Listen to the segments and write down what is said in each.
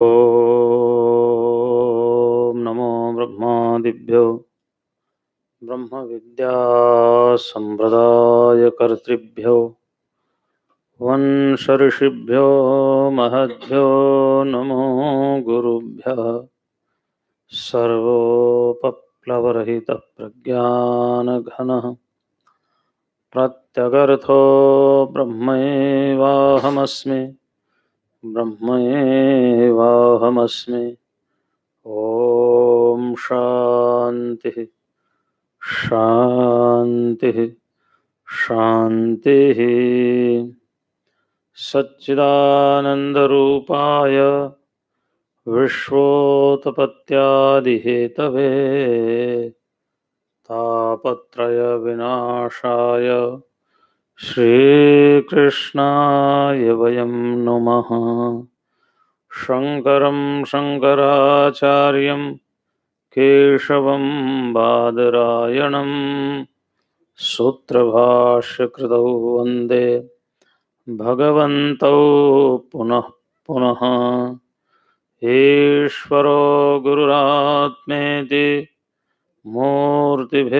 ओम नमो ब्रह्मादिभ्यो ब्रह्म विद्या संप्रदाय कर्तृभ्यो वंश ऋषिभ्यो महद्भ्यो नमो गुरुभ्यः सर्वोपप्लवरहितः प्रज्ञानघनः प्रत्यगर्थो ब्रह्मैवाहमस्मि ब्रह्मैवाहमस्मि। ओम शांति शांति शांति। सच्चिदानंदरूपाय विश्वोत्पत्त्यादिहेतवे तापत्रय विनाशाय श्रीकृष्णाय वयं नुमः। शंकरं शंकराचार्यं केशवं बादरायणं सूत्रभाष्यकृतौ वन्दे भगवन्तौ पुनः पुनः। ईश्वरो गुरुरात्मेति मूर्तिभेदविभागिने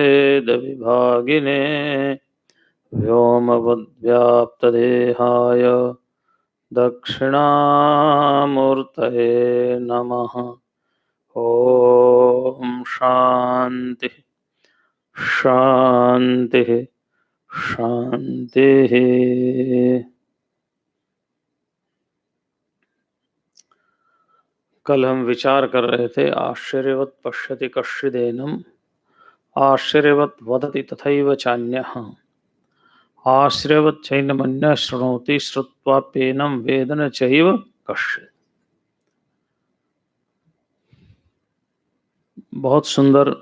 व्योमवद्व्याप्तदेहाय दक्षिणामूर्तये नमः। ओम शांति शांति शांति। कल हम विचार कर रहे थे आश्चर्यवत् पश्यति कश्चिदेनम् आश्चर्यवत् वदति तथैव चान्यः आश्चर्यवत् चैनमन्यः शृणोति श्रुत्वाप्येनं वेद न चैव कश्चित्। बहुत सुंदर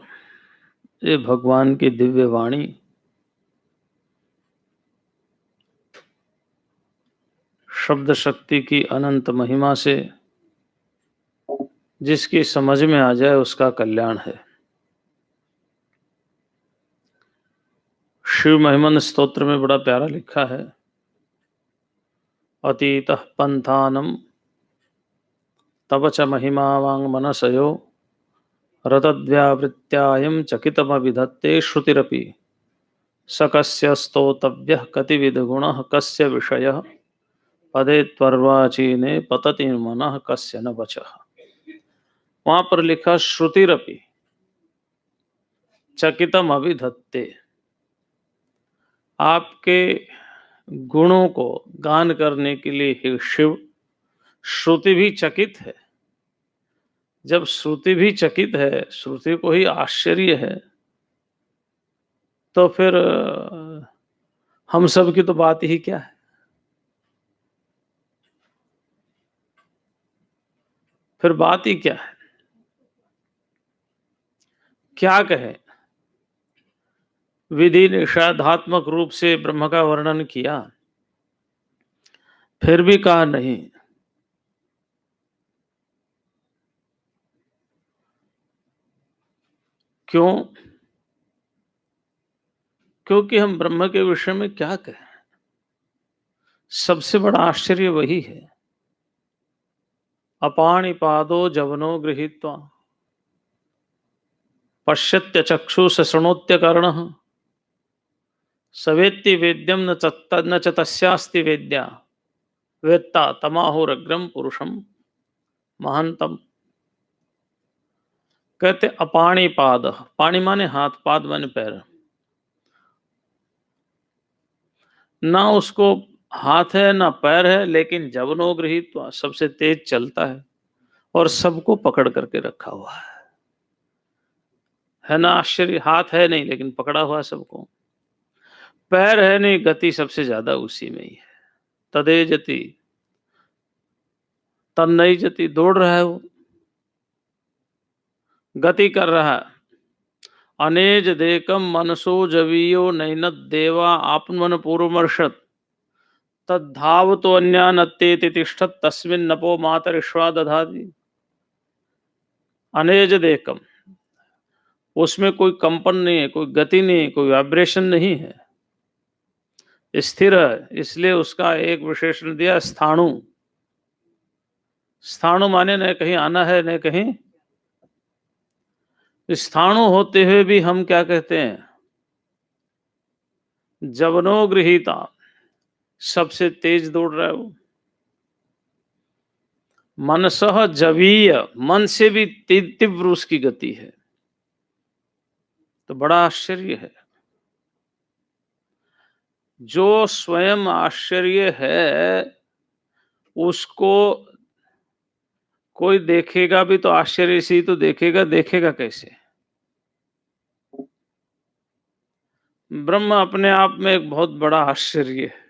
ये भगवान की दिव्य वाणी। शब्द शक्ति की अनंत महिमा से जिसकी समझ में आ जाए उसका कल्याण है। शिव महिमन स्तोत्र में बड़ा प्यारा लिखा है, अतीतः पंथानम तव च महिमा वांग मनसयो रतद्व्यावृत्यायं चकितमविधत्ते श्रुतिरपि सकस्य स्तोतव्यः कतिविध गुणः कस्य विषयः पदे त्वर्वाचीने पतति मनः कस्य न वचः। वहां पर लिखा श्रुतिरपि चकितम अभिधत्ते। आपके गुणों को गान करने के लिए हे शिव श्रुति भी चकित है। जब श्रुति भी चकित है, श्रुति को ही आश्चर्य है, तो फिर हम सब की तो बात ही क्या है। फिर बात ही क्या है, क्या कहें। विधि निषेधात्मक रूप से ब्रह्म का वर्णन किया, फिर भी कहा नहीं। क्यों? क्योंकि हम ब्रह्म के विषय में क्या कहें। सबसे बड़ा आश्चर्य वही है। अपाणिपादो जवनो गृहीत्वा पश्यत्य चक्षुष शृणोत्य कर्णः सवेत्ति वेद्यम न च तस्यास्ति वेद्या वेत्ता तमाहुरग्रम पुरुषम महंतम। कहते अपाणिपाद, पाणी माने हाथ, पाद माने पैर। ना उसको हाथ है ना पैर है, लेकिन जवनो गृहीत्वा सबसे तेज चलता है और सबको पकड़ करके रखा हुआ है ना आश्चर्य। हाथ है नहीं लेकिन पकड़ा हुआ सबको, पैर है नहीं, गति सबसे ज्यादा उसी में ही है। तदे जति तन्नई जति, दौड़ रहा है वो, गति कर रहा है। अनेज देकम मनसो जवीयो नैनत देवा आपमन पूर्वमर्षत तद्धाव तो अन्यानत्तेति तिष्ठत तस्मिन् नपो मातरिश्वा दधाति। अनेज देकम, उसमें कोई कंपन नहीं है, कोई गति नहीं है, कोई वाइब्रेशन नहीं है, स्थिर है। इसलिए उसका एक विशेषण दिया स्थाणु। स्थाणु माने न कहीं आना है न कहीं, स्थाणु होते हुए भी हम क्या कहते हैं, जवनो गृहीता, सबसे तेज दौड़ रहा है वो। मनसह जवीय, मन से भी तीव्र उसकी गति है। तो बड़ा आश्चर्य है। जो स्वयं आश्चर्य है उसको कोई देखेगा भी तो आश्चर्य से ही तो देखेगा, देखेगा कैसे? ब्रह्म अपने आप में एक बहुत बड़ा आश्चर्य है,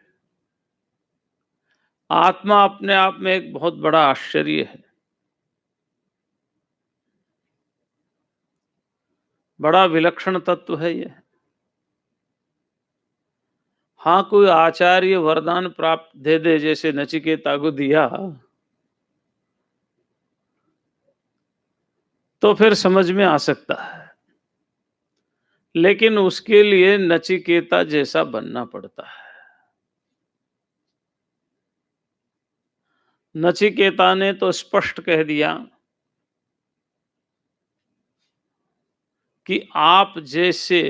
आत्मा अपने आप में एक बहुत बड़ा आश्चर्य है, बड़ा विलक्षण तत्व है ये। हाँ, कोई आचार्य वरदान प्राप्त दे दे जैसे नचिकेता को दिया तो फिर समझ में आ सकता है, लेकिन उसके लिए नचिकेता जैसा बनना पड़ता है। नचिकेता ने तो स्पष्ट कह दिया कि आप जैसे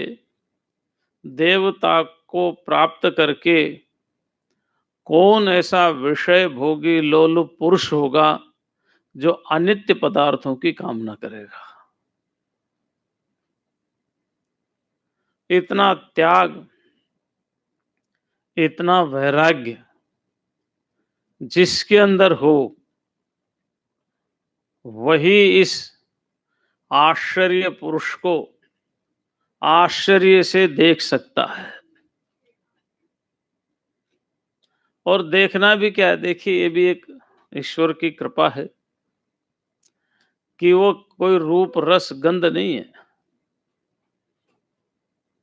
देवता को प्राप्त करके कौन ऐसा विषय भोगी लोलुप पुरुष होगा जो अनित्य पदार्थों की कामना करेगा। इतना त्याग, इतना वैराग्य जिसके अंदर हो, वही इस आश्चर्य पुरुष को आश्चर्य से देख सकता है। और देखना भी क्या है, देखिए ये भी एक ईश्वर की कृपा है कि वो कोई रूप रस गंध नहीं है।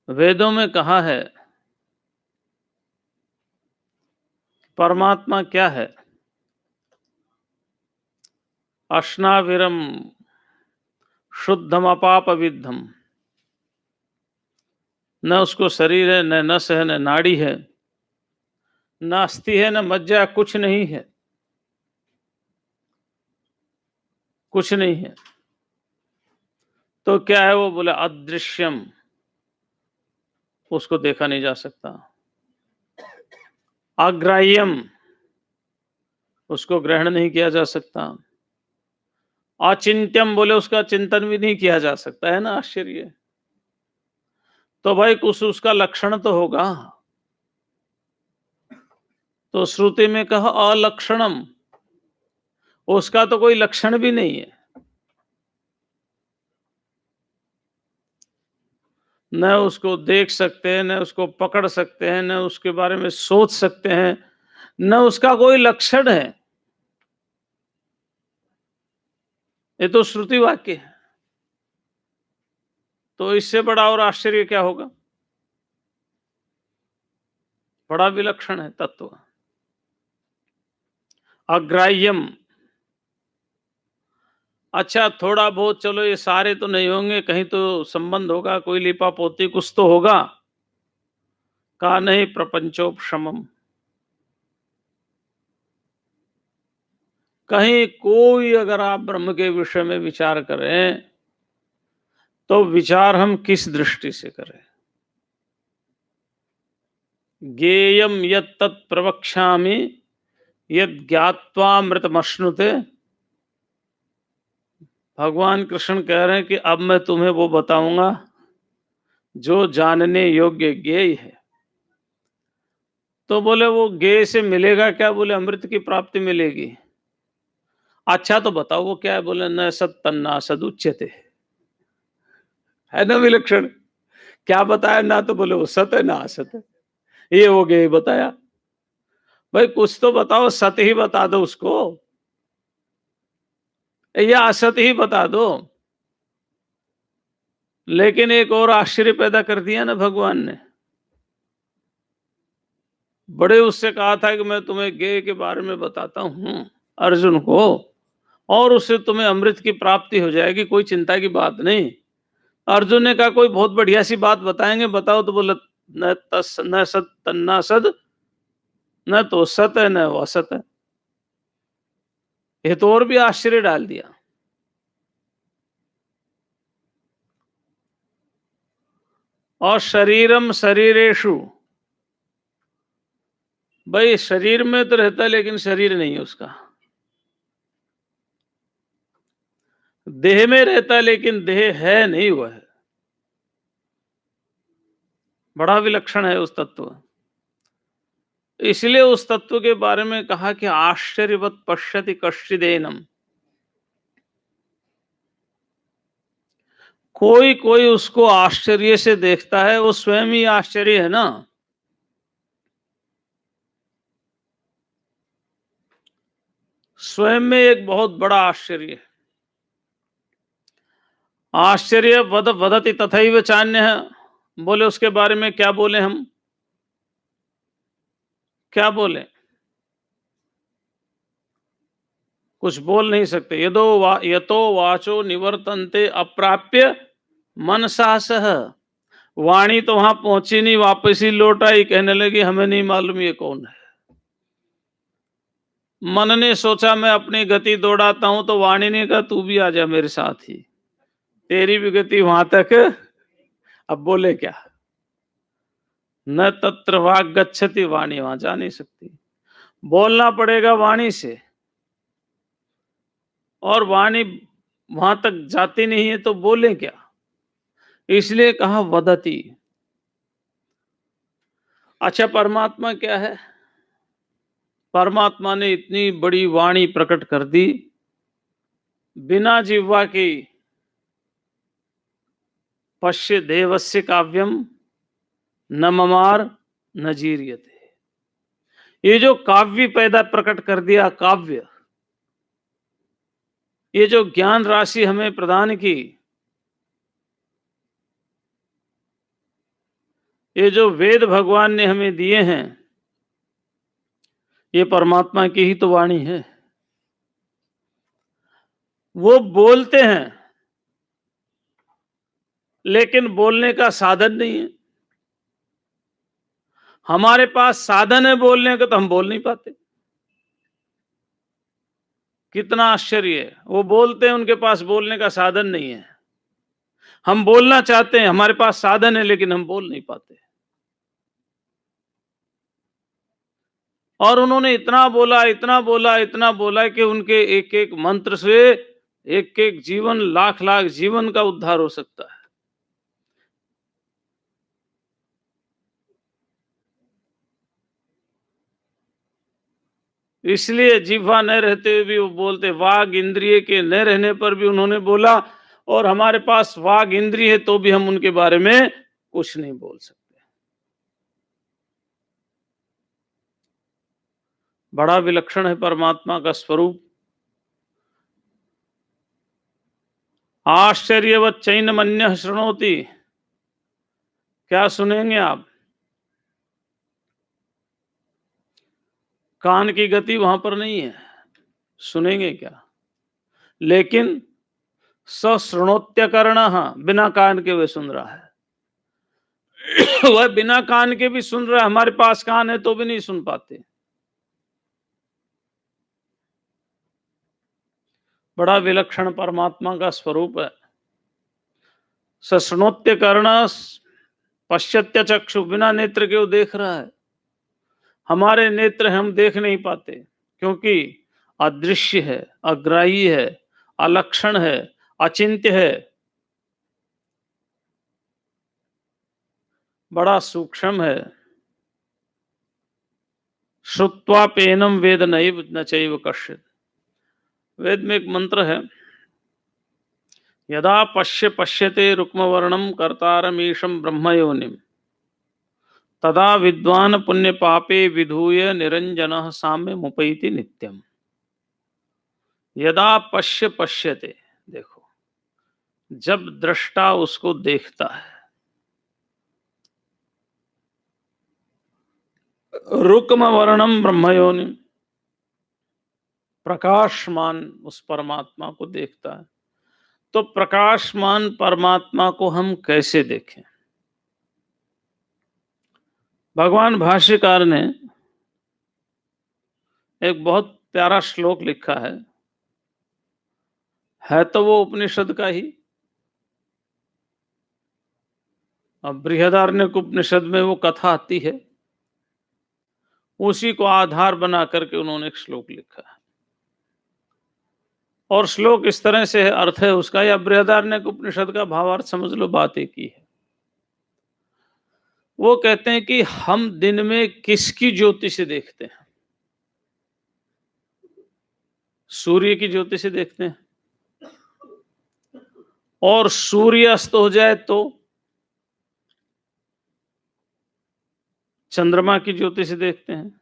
वेदों में कहा है परमात्मा क्या है, अश्नाविरम शुद्धम अपाप विद्धम, न उसको शरीर है, न नस है, न नाड़ी है, न अस्थि है, न मज्जा, कुछ नहीं है, कुछ नहीं है। तो क्या है वो? बोले अदृश्यम, उसको देखा नहीं जा सकता। अग्राह्यम, उसको ग्रहण नहीं किया जा सकता। अचिंत्यम, बोले उसका चिंतन भी नहीं किया जा सकता। है ना आश्चर्य? तो भाई कुछ उसका लक्षण तो होगा। तो श्रुति में कहा अलक्षणम, उसका तो कोई लक्षण भी नहीं है। न उसको देख सकते हैं, न उसको पकड़ सकते हैं, न उसके बारे में सोच सकते हैं, न उसका कोई लक्षण है। ये तो श्रुति वाक्य है। तो इससे बड़ा और आश्चर्य क्या होगा? बड़ा विलक्षण है तत्व। अग्राह्यम, अच्छा थोड़ा बहुत चलो, ये सारे तो नहीं होंगे, कहीं तो संबंध होगा, कोई लिपा पोती कुछ तो होगा। का नहीं प्रपंचोपशमम, कहीं कोई अगर आप ब्रह्म के विषय में विचार करें तो विचार हम किस दृष्टि से करें? ज्ञेयम यत् तत् प्रवक्ष्यामि यद् ज्ञात्वामृतमश्नुते। भगवान कृष्ण कह रहे हैं कि अब मैं तुम्हें वो बताऊंगा जो जानने योग्य ज्ञेय है। तो बोले वो ज्ञेय से मिलेगा क्या? बोले अमृत की प्राप्ति मिलेगी। अच्छा तो बताओ वो क्या है? बोले न सत तन्ना सदुच्यते। है ना विलक्षण? क्या बताया? ना तो बोले वो सत है ना असत है, ये हो गया बताया। भाई कुछ तो बताओ, सत ही बता दो उसको या असत ही बता दो। लेकिन एक और आश्चर्य पैदा कर दिया ना भगवान ने। बड़े उससे कहा था कि मैं तुम्हें ज्ञेय के बारे में बताता हूं अर्जुन को, और उससे तुम्हें अमृत की प्राप्ति हो जाएगी, कोई चिंता की बात नहीं। अर्जुन ने कहा कोई बहुत बढ़िया सी बात बताएंगे, बताओ। तो बोला न सत तन्ना सद, न तो सत है न वो असत है। ये तो और भी आश्चर्य डाल दिया। और शरीरम शरीरेषु, भाई शरीर में तो रहता है लेकिन शरीर नहीं है उसका, देह में रहता है लेकिन देह है नहीं हुआ है। बड़ा विलक्षण है उस तत्व। इसलिए उस तत्व के बारे में कहा कि आश्चर्यवत पश्यति कश्चिदेनम, कोई कोई उसको आश्चर्य से देखता है, वो स्वयं ही आश्चर्य है ना। स्वयं में एक बहुत बड़ा आश्चर्य है। आश्चर्य वद वदति तथैव चान्य है, बोले उसके बारे में क्या बोले हम, क्या बोले, कुछ बोल नहीं सकते। यतो वाचो निवर्तन्ते अप्राप्य मनसा सह, वाणी तो वहां पहुंची नहीं, वापस ही लौट आई, कहने लगी हमें नहीं मालूम ये कौन है। मन ने सोचा मैं अपनी गति दौड़ाता हूं, तो वाणी ने कहा तू भी आ जा मेरे साथ ही, तेरी भी गति वहां तक। अब बोले क्या, न तत्र वाग गच्छति, वाणी वहां जा नहीं सकती, बोलना पड़ेगा वाणी से, और वाणी वहां तक जाती नहीं है तो बोले क्या। इसलिए कहा वदति। अच्छा, परमात्मा क्या है, परमात्मा ने इतनी बड़ी वाणी प्रकट कर दी, बिना जिह्वा की। पश्य देवस्य काव्यम न ममार न जीर्यते, ये जो काव्य पैदा प्रकट कर दिया, काव्य, ये जो ज्ञान राशि हमें प्रदान की, ये जो वेद भगवान ने हमें दिए हैं, ये परमात्मा की ही तो वाणी है। वो बोलते हैं लेकिन बोलने का साधन नहीं है। हमारे पास साधन है बोलने का, तो हम बोल नहीं पाते। कितना आश्चर्य है, वो बोलते हैं, उनके पास बोलने का साधन नहीं है। हम बोलना चाहते हैं, हमारे पास साधन है लेकिन हम बोल नहीं पाते। और उन्होंने इतना बोला, इतना बोला, इतना बोला कि उनके एक एक मंत्र से एक एक जीवन, लाख लाख जीवन का उद्धार हो सकता है। इसलिए जिह्वा न रहते हुए भी वो बोलते, वाग इंद्रिय के न रहने पर भी उन्होंने बोला, और हमारे पास वाग इंद्रिय है तो भी हम उनके बारे में कुछ नहीं बोल सकते। बड़ा विलक्षण है परमात्मा का स्वरूप। आश्चर्यवत चैनमन्यः शृणोति, क्या सुनेंगे आप, कान की गति वहां पर नहीं है, सुनेंगे क्या। लेकिन सशृणोत्यकर्णः, बिना कान के वे सुन रहा है। वह बिना कान के भी सुन रहा है, हमारे पास कान है तो भी नहीं सुन पाते। बड़ा विलक्षण परमात्मा का स्वरूप है। सशृणोत्यकर्ण पश्यत्य चक्षु, बिना नेत्र के वो देख रहा है, हमारे नेत्र हम देख नहीं पाते क्योंकि अदृश्य है, अग्राही है, अलक्षण है, अचिंत्य है, बड़ा सूक्ष्म है। श्रुत्वा पेनम वेद नैव न चैव कश्चित्, वेद में एक मंत्र है, यदा पश्यते रुक्मवर्णम कर्तारमीशम ब्रह्मयोनिम तदा विद्वान पुण्य पापे विधूय निरंजन साम्य मुपैति नित्यम। यदा पश्यते, देखो, जब दृष्टा उसको देखता है, रुक्म वर्णम ब्रह्मयोनि, प्रकाशमान उस परमात्मा को देखता है, तो प्रकाशमान परमात्मा को हम कैसे देखें। भगवान भाष्यकार ने एक बहुत प्यारा श्लोक लिखा है, है तो वो उपनिषद का ही। अब बृहदारण्यक उपनिषद में वो कथा आती है, उसी को आधार बना करके उन्होंने एक श्लोक लिखा है। और श्लोक इस तरह से है, अर्थ है उसका, या बृहदारण्यक उपनिषद का भावार्थ समझ लो, बात एक ही है। वो कहते हैं कि हम दिन में किसकी ज्योति से देखते हैं? सूर्य की ज्योति से देखते हैं। और सूर्य अस्त हो जाए तो चंद्रमा की ज्योति से देखते हैं।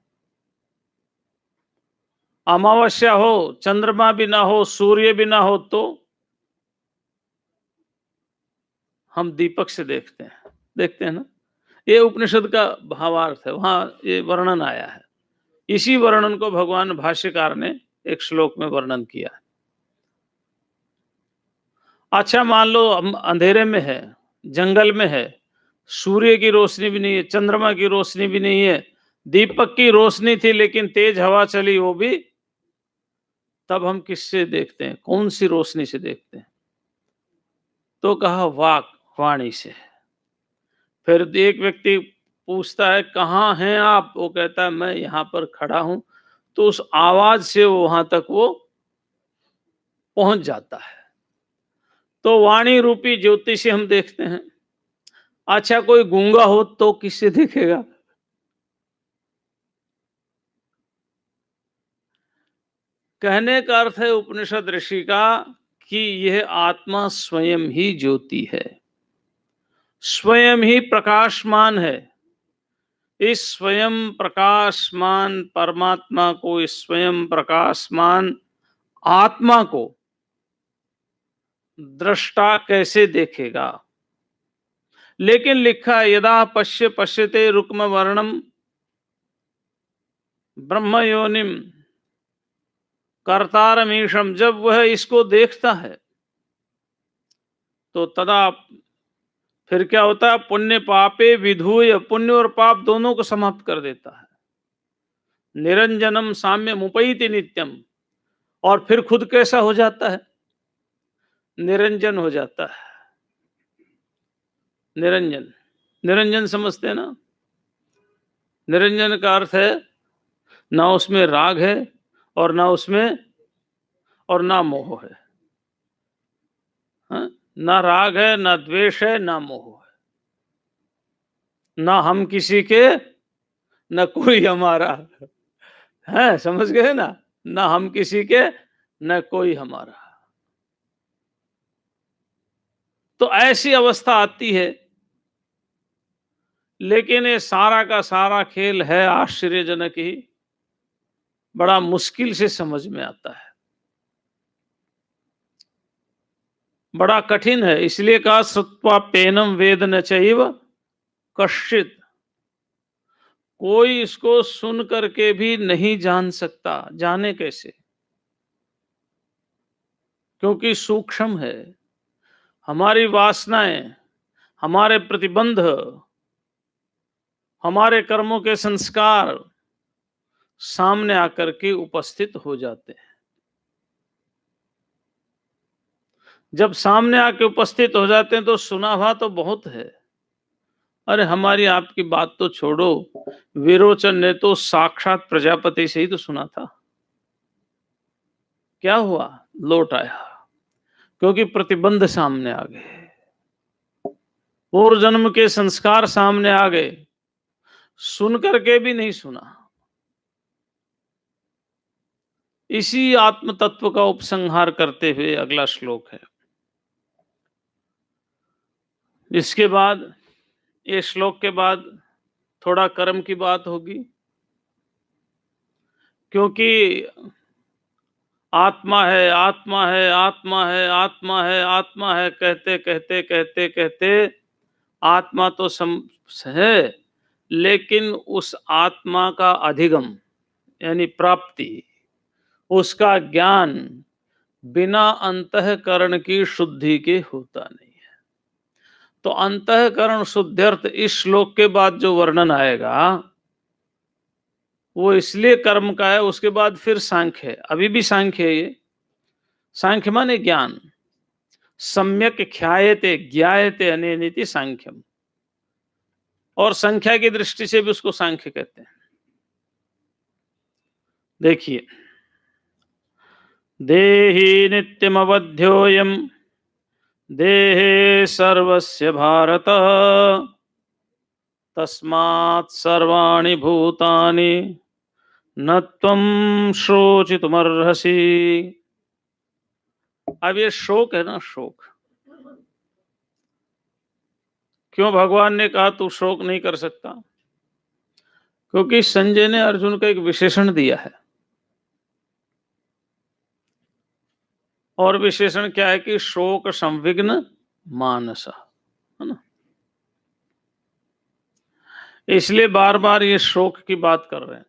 अमावस्या हो, चंद्रमा भी ना हो, सूर्य भी ना हो, तो हम दीपक से देखते हैं ना। ये उपनिषद का भावार्थ है, वहां ये वर्णन आया है। इसी वर्णन को भगवान भाष्यकार ने एक श्लोक में वर्णन किया है। अच्छा, मान लो हम अंधेरे में है, जंगल में है, सूर्य की रोशनी भी नहीं है, चंद्रमा की रोशनी भी नहीं है, दीपक की रोशनी थी लेकिन तेज हवा चली वो भी, तब हम किससे देखते हैं? कौन सी रोशनी से देखते हैं? तो कहा वाणी से। फिर एक व्यक्ति पूछता है कहाँ हैं आप? वो कहता है मैं यहाँ पर खड़ा हूं। तो उस आवाज से वो वहां तक वो पहुंच जाता है। तो वाणी रूपी ज्योति से हम देखते हैं। अच्छा, कोई गूंगा हो तो किससे देखेगा? कहने का अर्थ है उपनिषद ऋषि का कि यह आत्मा स्वयं ही ज्योति है, स्वयं ही प्रकाशमान है। इस स्वयं प्रकाशमान परमात्मा को, इस स्वयं प्रकाशमान आत्मा को दृष्टा कैसे देखेगा? लेकिन लिखा है यदा पश्यते रुक्म वर्णम ब्रह्म योनिम कर्तारमीशम, जब वह इसको देखता है तो तदा फिर क्या होता है? पुण्य पापे विधूय, पुण्य और पाप दोनों को समाप्त कर देता है। निरंजनम साम्य मुपैति नित्यम, और फिर खुद कैसा हो जाता है? निरंजन हो जाता है। निरंजन, निरंजन समझते हैं ना? निरंजन का अर्थ है ना उसमें राग है और ना उसमें और ना मोह है। हाँ? ना राग है, ना द्वेष है, ना मोह है, ना हम किसी के, ना कोई हमारा है। समझ गए ना? ना हम किसी के, न कोई हमारा। तो ऐसी अवस्था आती है। लेकिन ये सारा का सारा खेल है आश्चर्यजनक ही, बड़ा मुश्किल से समझ में आता है, बड़ा कठिन है। इसलिए कहा श्रुत्वाप्येनम वेद न चैव कश्चित्, कोई इसको सुन करके भी नहीं जान सकता। जाने कैसे? क्योंकि सूक्ष्म है। हमारी वासनाएं, हमारे प्रतिबंध, हमारे कर्मों के संस्कार सामने आकर के उपस्थित हो जाते हैं। जब सामने आके उपस्थित हो जाते हैं तो सुना हुआ तो बहुत है। अरे हमारी आपकी बात तो छोड़ो, विरोचन ने तो साक्षात प्रजापति से ही तो सुना था। क्या हुआ? लौट आया, क्योंकि प्रतिबंध सामने आ गए, पूर्व जन्म के संस्कार सामने आ गए, सुन करके भी नहीं सुना। इसी आत्म तत्व का उपसंहार करते हुए अगला श्लोक है। इसके बाद, ये श्लोक के बाद थोड़ा कर्म की बात होगी, क्योंकि आत्मा है, आत्मा है, आत्मा है, आत्मा है, आत्मा है कहते कहते कहते कहते आत्मा तो है, लेकिन उस आत्मा का अधिगम यानी प्राप्ति, उसका ज्ञान बिना अंतःकरण की शुद्धि के होता नहीं है। तो अंतःकरण शुद्ध्यर्थ इस श्लोक के बाद जो वर्णन आएगा वो इसलिए कर्म का है। उसके बाद फिर सांख्य है, अभी भी सांख्य है ये, सांख्य माने ज्ञान। सम्यक ख्यायते ज्ञायते अनेनिति सांख्यम। और संख्या की दृष्टि से भी उसको सांख्य कहते हैं। देखिए, देहि नित्यमवध्योयम देहे सर्वस्य भारत तस्मात् सर्वाणि भूतानि न त्वं शोचितुमर्हसि। अब ये शोक है ना, शोक, क्यों भगवान ने कहा तू शोक नहीं कर सकता? क्योंकि संजय ने अर्जुन को एक विशेषण दिया है, और विशेषण क्या है कि शोक संविघ्न मानस, है ना। इसलिए बार बार ये शोक की बात कर रहे हैं।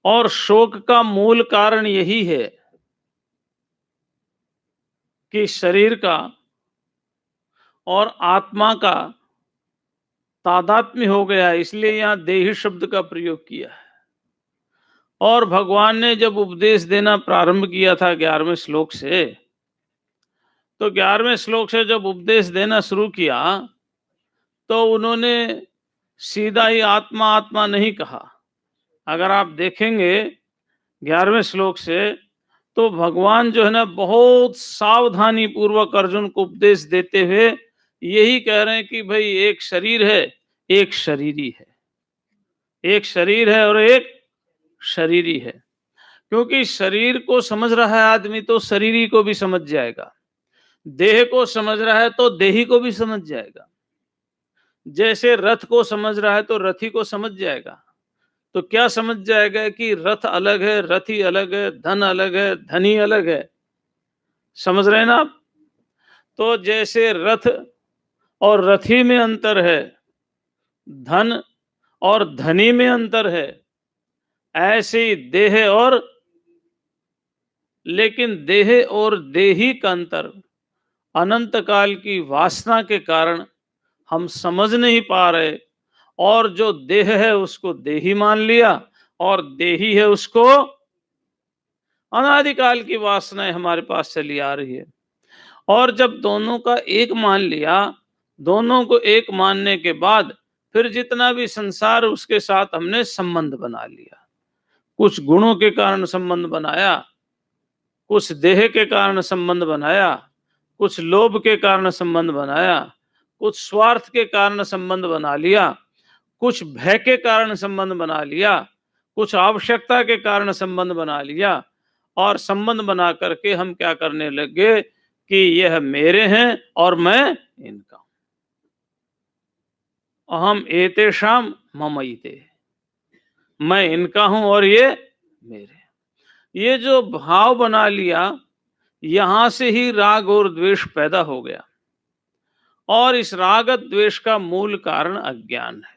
और शोक का मूल कारण यही है कि शरीर का और आत्मा का तादात्म्य हो गया है, इसलिए यहां देही शब्द का प्रयोग किया है। और भगवान ने जब उपदेश देना प्रारंभ किया था 11वें श्लोक से, तो 11वें श्लोक से जब उपदेश देना शुरू किया तो उन्होंने सीधा ही आत्मा आत्मा नहीं कहा। अगर आप देखेंगे 11वें श्लोक से, तो भगवान जो है ना बहुत सावधानी पूर्वक अर्जुन को उपदेश देते हुए यही कह रहे हैं कि भाई एक शरीर है, एक शरीरी है, एक शरीर है और एक शरीरी है। क्योंकि शरीर को समझ रहा है आदमी तो शरीरी को भी समझ जाएगा, देह को समझ रहा है तो देही को भी समझ जाएगा, जैसे रथ को समझ रहा है तो रथी को समझ जाएगा। तो क्या समझ जाएगा कि रथ अलग है, रथी अलग है, धन अलग है, धनी अलग है। समझ रहे हैं ना आप? तो जैसे रथ और रथी में अंतर है, धन और धनी में अंतर है, ऐसे ही देह और, लेकिन देह और देही का अंतर अनंत काल की वासना के कारण हम समझ नहीं पा रहे, और जो देह है उसको देही मान लिया और देही है उसको अनादिकाल की वासनाएं हमारे पास चली आ रही है। और जब दोनों का एक मान लिया, दोनों को एक मानने के बाद फिर जितना भी संसार उसके साथ हमने संबंध बना लिया। कुछ गुणों के कारण संबंध बनाया, कुछ देह के कारण संबंध बनाया, कुछ लोभ के कारण संबंध बनाया, कुछ स्वार्थ के कारण संबंध बना लिया, कुछ भय के कारण संबंध बना लिया, कुछ आवश्यकता के कारण संबंध बना लिया। और संबंध बना करके हम क्या करने लगे कि यह मेरे हैं और मैं इनका हूं। अहम एतेषाम मम इते, मैं इनका हूं और ये मेरे। ये जो भाव बना लिया, यहां से ही राग और द्वेष पैदा हो गया। और इस राग द्वेष का मूल कारण अज्ञान है।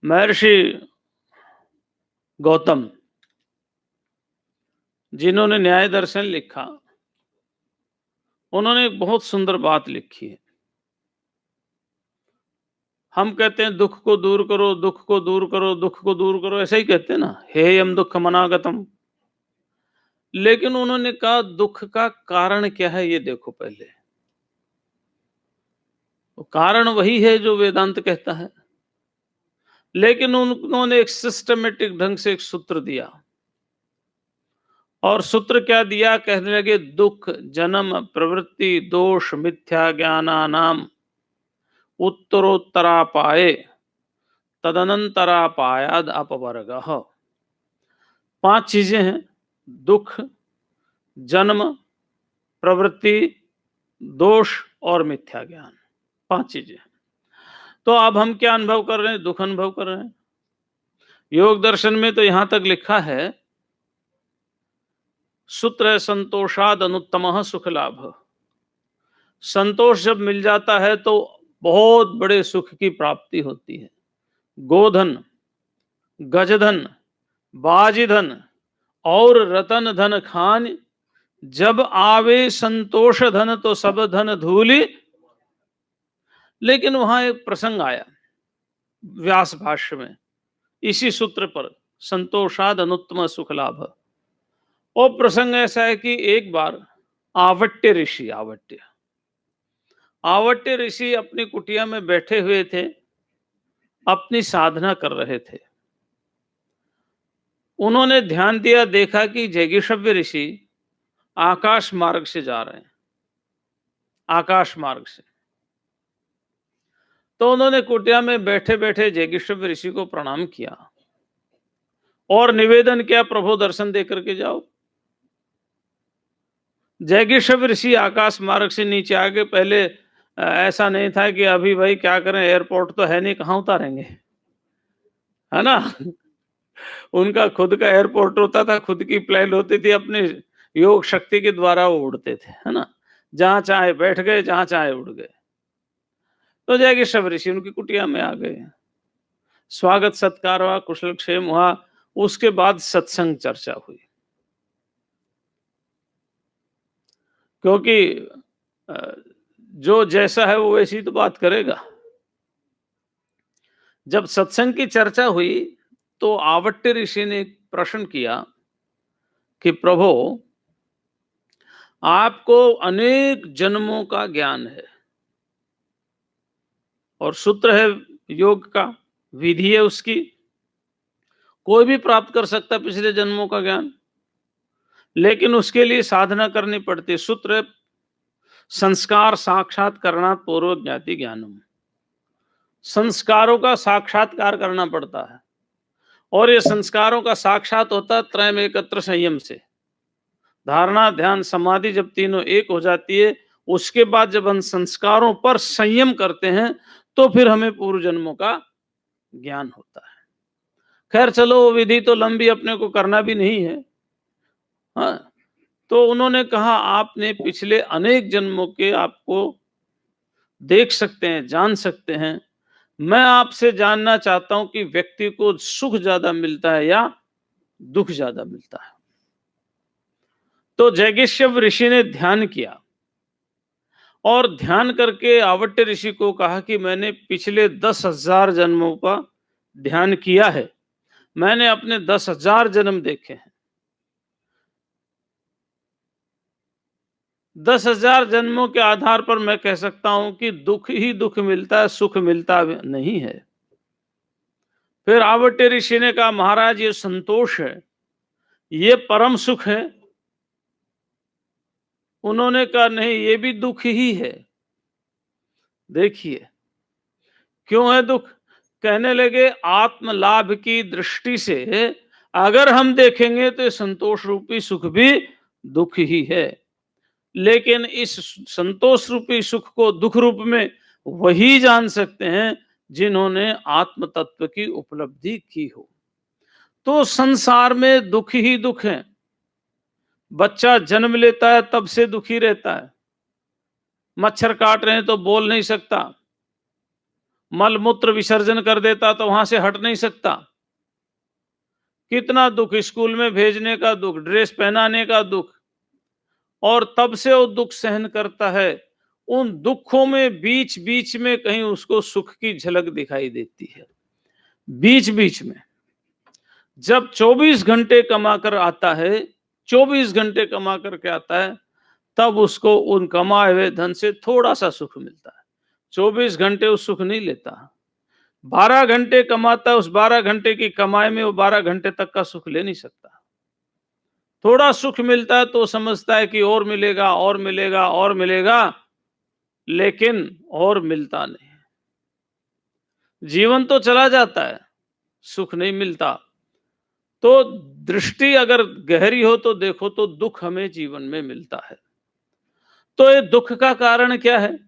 महर्षि गौतम जिन्होंने न्याय दर्शन लिखा, उन्होंने एक बहुत सुंदर बात लिखी है। हम कहते हैं दुख को दूर करो, दुख को दूर करो, दुख को दूर करो, ऐसा ही कहते हैं ना, हेयम दुख मनागतम। लेकिन उन्होंने कहा दुख का कारण क्या है ये देखो पहले। तो कारण वही है जो वेदांत कहता है, लेकिन उन्होंने एक सिस्टमेटिक ढंग से एक सूत्र दिया। और सूत्र क्या दिया? कहने लगे दुख जन्म प्रवृत्ति दोष मिथ्या ज्ञानानाम उत्तरोत्तरापाये तदनंतरापायाद अपवर्गः। 5 चीजें हैं: दुख, जन्म, प्रवृत्ति, दोष और मिथ्या ज्ञान। 5 चीजें। तो अब हम क्या अनुभव कर रहे हैं? दुख अनुभव कर रहे हैं। योग दर्शन में तो यहां तक लिखा है, सूत्र है संतोषाद अनुत्तमः सुख लाभ। संतोष जब मिल जाता है तो बहुत बड़े सुख की प्राप्ति होती है। गोधन, गजधन, बाजीधन और रतन धन खान, जब आवे संतोष धन तो सब धन धूलि। लेकिन वहां एक प्रसंग आया व्यास भाष्य में, इसी सूत्र पर, संतोषाद अनुत्तम सुख लाभ। और प्रसंग ऐसा है कि एक बार आवट्य ऋषि आवट्य ऋषि अपनी कुटिया में बैठे हुए थे, अपनी साधना कर रहे थे। उन्होंने ध्यान दिया, देखा कि जैगिषव्य ऋषि आकाश मार्ग से जा रहे हैं, आकाश मार्ग से। तो उन्होंने कुटिया में बैठे बैठे जैगिषव्य ऋषि को प्रणाम किया और निवेदन किया, प्रभु दर्शन दे करके जाओ। जैगिषव्य ऋषि आकाश मार्ग से नीचे आ गए। पहले ऐसा नहीं था कि अभी भाई क्या करें, एयरपोर्ट तो है नहीं, कहाँ उतारेंगे, है ना। उनका खुद का एयरपोर्ट होता था, खुद की प्लेन होती थी, अपने योग शक्ति के द्वारा वो उड़ते थे, है ना। जहां चाहे बैठ गए, जहां चाहे उड़ गए। तो जैगिषव्य ऋषि उनकी कुटिया में आ गए, स्वागत सत्कार हुआ, कुशल क्षेम हुआ। उसके बाद सत्संग चर्चा हुई, क्योंकि जो जैसा है वो वैसी तो बात करेगा। जब सत्संग की चर्चा हुई तो आवट्य ऋषि ने एक प्रश्न किया कि प्रभु, आपको अनेक जन्मों का ज्ञान है और सूत्र है योग का, विधि है उसकी, कोई भी प्राप्त कर सकता है पिछले जन्मों का ज्ञान, लेकिन उसके लिए साधना करनी पड़ती है। सूत्र है संस्कार साक्षात करना पूर्व ज्ञाति ज्ञानम, संस्कारों का साक्षात्कार करना पड़ता है। और ये संस्कारों का साक्षात होता है त्रयम एकत्र संयम से। धारणा, ध्यान, समाधि जब तीनों एक हो जाती है, उसके बाद जब हम संस्कारों पर संयम करते हैं तो फिर हमें पूर्व जन्मों का ज्ञान होता है। खैर चलो, वो विधि तो लंबी, अपने को करना भी नहीं है। हाँ, तो उन्होंने कहा आपने पिछले अनेक जन्मों के आपको देख सकते हैं, जान सकते हैं। मैं आपसे जानना चाहता हूं कि व्यक्ति को सुख ज्यादा मिलता है या दुख ज्यादा मिलता है। तो जैगिष्यव ऋषि ने ध्यान किया और ध्यान करके आवट्य ऋषि को कहा कि मैंने पिछले 10,000 जन्मों का ध्यान किया है, मैंने अपने 10,000 जन्म देखे हैं। 10,000 जन्मों के आधार पर मैं कह सकता हूं कि दुख ही दुख मिलता है, सुख मिलता नहीं है। फिर आवट्य ऋषि ने कहा महाराज, ये संतोष है, ये परम सुख है। उन्होंने कहा नहीं, ये भी दुख ही है। देखिए क्यों है दुख। कहने लगे आत्म लाभ की दृष्टि से अगर हम देखेंगे तो संतोष रूपी सुख भी दुख ही है, लेकिन इस संतोष रूपी सुख को दुख रूप में वही जान सकते हैं जिन्होंने आत्म तत्व की उपलब्धि की हो। तो संसार में दुख ही दुख है। बच्चा जन्म लेता है तब से दुखी रहता है, मच्छर काट रहे हैं तो बोल नहीं सकता, मल मूत्र विसर्जन कर देता तो वहां से हट नहीं सकता। कितना दुख, स्कूल में भेजने का दुख, ड्रेस पहनाने का दुख, और तब से वो दुख सहन करता है। उन दुखों में बीच बीच में कहीं उसको सुख की झलक दिखाई देती है। बीच बीच में जब 24 घंटे कमा कर आता है, 24 घंटे कमा करके आता है, तब उसको उन कमाए हुए धन से थोड़ा सा सुख मिलता है। 24 घंटे उस सुख नहीं लेता। 12 घंटे कमाता है, उस 12 घंटे की कमाई में वो 12 घंटे तक का सुख ले नहीं सकता। थोड़ा सुख मिलता है तो समझता है कि और मिलेगा और मिलेगा और मिलेगा, लेकिन और मिलता नहीं। जीवन तो चला जाता है, सुख नहीं मिलता। तो दृष्टि अगर गहरी हो तो देखो तो दुख हमें जीवन में मिलता है। तो ये दुख का कारण क्या है?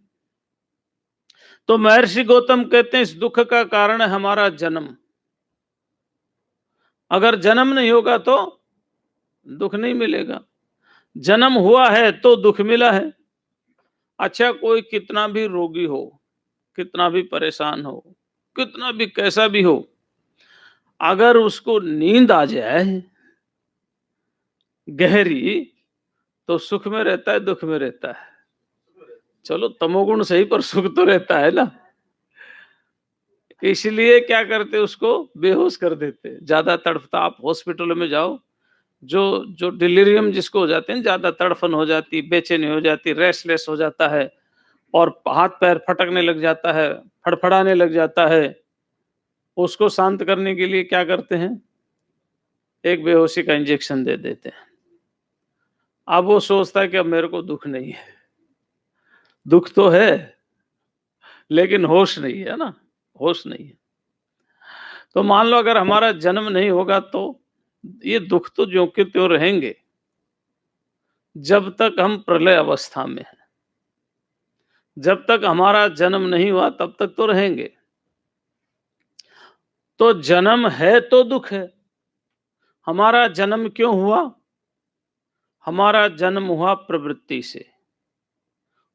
तो महर्षि गौतम कहते हैं इस दुख का कारण है हमारा जन्म। अगर जन्म नहीं होगा तो दुख नहीं मिलेगा। जन्म हुआ है तो दुख मिला है। अच्छा, कोई कितना भी रोगी हो, कितना भी परेशान हो, कितना भी कैसा भी हो, अगर उसको नींद आ जाए गहरी तो सुख में रहता है, दुख में रहता है? चलो तमोगुण सही, पर सुख तो रहता है ना। इसलिए क्या करते, उसको बेहोश कर देते। ज्यादा तड़पता, आप हॉस्पिटल में जाओ, जो जो डिलीरियम जिसको हो जाते हैं, ज्यादा तड़फन हो जाती, बेचैनी हो जाती, रेस्टलेस हो जाता है और हाथ पैर फटकने लग जाता है, फड़फड़ाने लग जाता है, उसको शांत करने के लिए क्या करते हैं? एक बेहोशी का इंजेक्शन दे देते हैं। अब वो सोचता है कि अब मेरे को दुख नहीं है, दुख तो है लेकिन होश नहीं है ना, होश नहीं है। तो मान लो अगर हमारा जन्म नहीं होगा तो ये दुख तो ज्यों के त्यों रहेंगे जब तक हम प्रलय अवस्था में हैं। जब तक हमारा जन्म नहीं हुआ तब तक तो रहेंगे। तो जन्म है तो दुख है। हमारा जन्म क्यों हुआ? हमारा जन्म हुआ प्रवृत्ति से।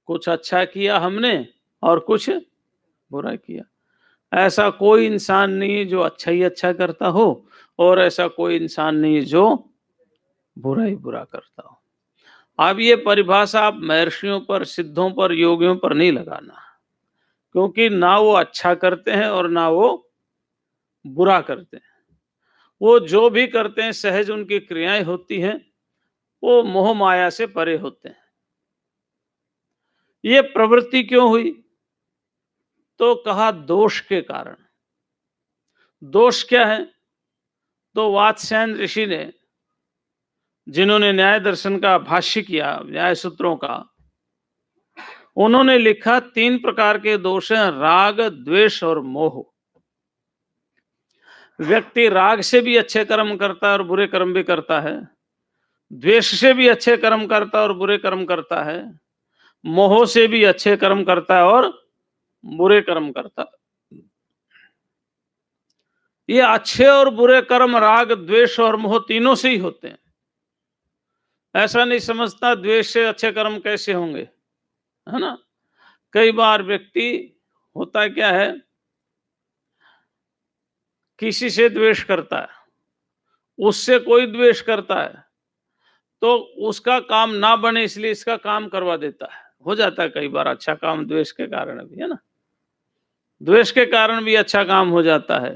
कुछ अच्छा किया हमने और कुछ बुरा किया। ऐसा कोई इंसान नहीं है जो अच्छा ही अच्छा करता हो और ऐसा कोई इंसान नहीं है जो बुरा ही बुरा करता हो। अब ये परिभाषा आप महर्षियों पर, सिद्धों पर, योगियों पर नहीं लगाना, क्योंकि ना वो अच्छा करते हैं और ना वो बुरा करते हैं। वो जो भी करते हैं सहज उनकी क्रियाएं होती हैं, वो मोह माया से परे होते हैं। ये प्रवृत्ति क्यों हुई? तो कहा दोष के कारण। दोष क्या है? तो वात्स्यायन ऋषि ने, जिन्होंने न्याय दर्शन का भाष्य किया, न्याय सूत्रों का, उन्होंने लिखा 3 प्रकार के दोष हैं, राग, द्वेष और मोह। व्यक्ति राग से भी अच्छे कर्म करता है और बुरे कर्म भी करता है, द्वेष से भी अच्छे कर्म करता है और बुरे कर्म करता है, मोह से भी अच्छे कर्म करता है और बुरे कर्म करता है। ये अच्छे और बुरे कर्म राग, द्वेष और मोह तीनों से ही होते हैं। ऐसा नहीं समझता द्वेष से अच्छे कर्म कैसे होंगे, है ना। कई बार व्यक्ति, होता क्या है, किसी से द्वेष करता है, उससे कोई द्वेष करता है तो उसका काम ना बने इसलिए इसका काम करवा देता है। हो जाता है कई बार अच्छा काम द्वेष के कारण भी, है ना। द्वेष के कारण भी अच्छा काम हो जाता है,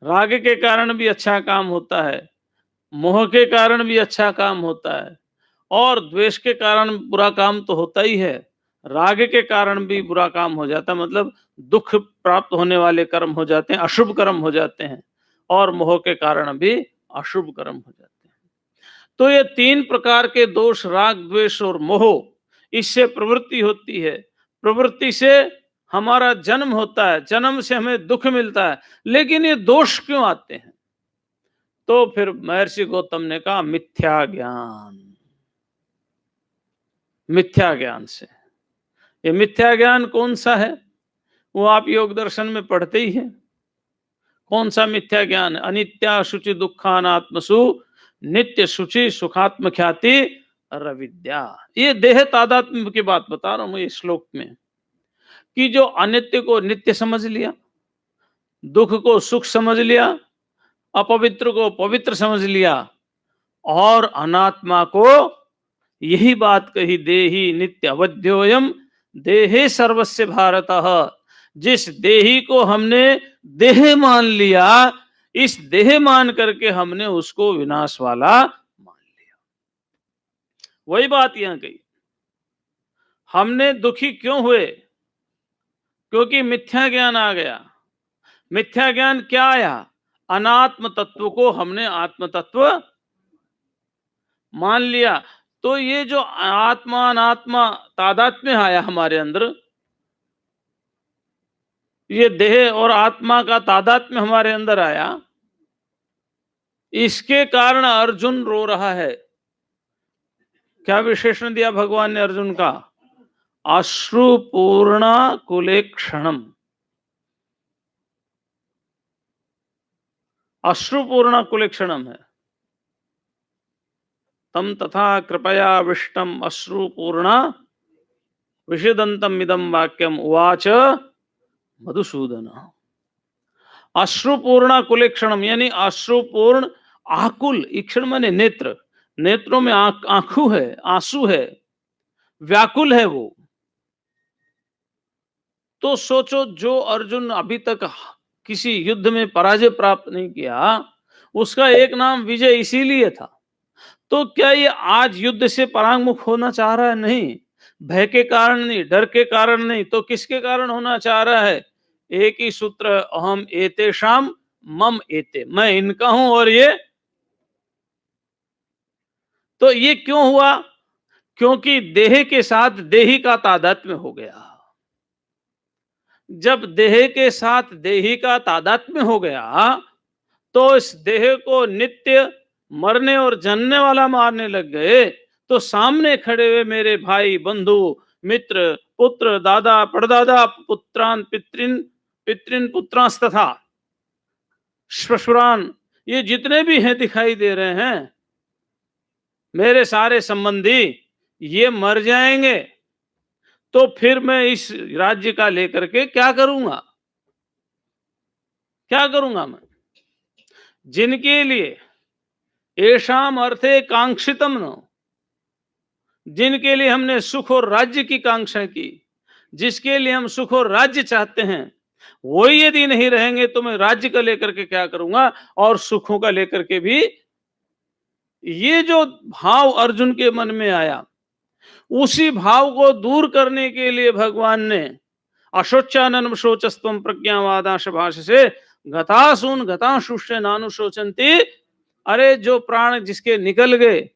राग के कारण भी अच्छा काम होता है, मोह के कारण भी अच्छा काम होता है और द्वेष के कारण बुरा काम तो होता ही है। राग के कारण भी बुरा काम हो जाता है, मतलब दुख प्राप्त होने वाले कर्म हो जाते हैं, अशुभ कर्म हो जाते हैं, और मोह के कारण भी अशुभ कर्म हो जाते हैं। तो ये 3 प्रकार के दोष, राग, द्वेष और मोह, इससे प्रवृत्ति होती है। प्रवृत्ति से हमारा जन्म होता है, जन्म से हमें दुख मिलता है। लेकिन ये दोष क्यों आते हैं? तो फिर महर्षि गौतम ने कहा मिथ्या ज्ञान। मिथ्या ज्ञान से। ये मिथ्या ज्ञान कौन सा है? वो आप योग दर्शन में पढ़ते ही हैं। कौन सा मिथ्या ज्ञान? अनित्या शुचि दुखानात्मसु नित्य शुचि सुखात्म ख्याति रविद्या। ये देह तादात्म्य की बात बता रहा हूं इस श्लोक में, कि जो अनित्य को नित्य समझ लिया, दुख को सुख समझ लिया, अपवित्र को पवित्र समझ लिया और अनात्मा को, यही बात कही, देही नित्य अवध्योयम देहे सर्वस्य भारतः। जिस देही को हमने देह मान लिया, इस देह मान करके हमने उसको विनाश वाला मान लिया। वही बात यहां कही। हमने दुखी क्यों हुए? क्योंकि मिथ्या ज्ञान आ गया। मिथ्या ज्ञान क्या आया? अनात्म तत्व को हमने आत्म तत्व मान लिया। तो ये जो आत्मा अनात्मा तादात्म्य आया हमारे अंदर, ये देह और आत्मा का तादात्म्य हमारे अंदर आया, इसके कारण अर्जुन रो रहा है। क्या विशेषण दिया भगवान ने अर्जुन का? अश्रुपूर्ण कुलेक्षणम। अश्रुपूर्ण कुलेक्षणम है। तम तथा कृपया विष्टम अश्रुपूर्ण विषदंतम इदम वाक्यम उवाच मधुसूदन। अश्रुपूर्ण कुलेक्षणम यानी अश्रुपूर्ण आकुल, ईक्षण माने नेत्र, नेत्रों में आंखू है, आंसू है, व्याकुल है वो। तो सोचो, जो अर्जुन अभी तक किसी युद्ध में पराजय प्राप्त नहीं किया, उसका एक नाम विजय इसीलिए था। तो क्या ये आज युद्ध से परांगमुख होना चाह रहा है? नहीं। भय के कारण नहीं, डर के कारण नहीं, तो किसके कारण होना चाह रहा है? एक ही सूत्र, अहम एतेषाम मम एते, मैं इनका हूं और ये। तो ये क्यों हुआ? क्योंकि देह के साथ देही का तादात्म्य हो गया। जब देह के साथ देही का तादात्म्य हो गया, तो इस देह को नित्य मरने और जन्ने वाला मारने लग गए। तो सामने खड़े हुए मेरे भाई, बंधु, मित्र, पुत्र, दादा, परदादा, पुत्रान, पितृन, पितृन, पुत्रांस तथा श्वशुरान, ये जितने भी हैं दिखाई दे रहे हैं, मेरे सारे संबंधी, ये मर जाएंगे। तो फिर मैं इस राज्य का लेकर के क्या करूंगा? क्या करूंगा मैं? जिनके लिए येषाम अर्थे कांक्षितम न, जिनके लिए हमने सुख और राज्य की कांक्षा की, जिसके लिए हम सुख और राज्य चाहते हैं, वही यदि नहीं रहेंगे तो मैं राज्य का लेकर के क्या करूंगा और सुखों का लेकर के भी। ये जो भाव अर्जुन के मन में आया, उसी भाव को दूर करने के लिए भगवान ने अशोचानन शोचस्तम प्रज्ञावादाश भाष से गतासून गताशुष्य नानुशोचंती, अरे जो प्राण जिसके निकल गए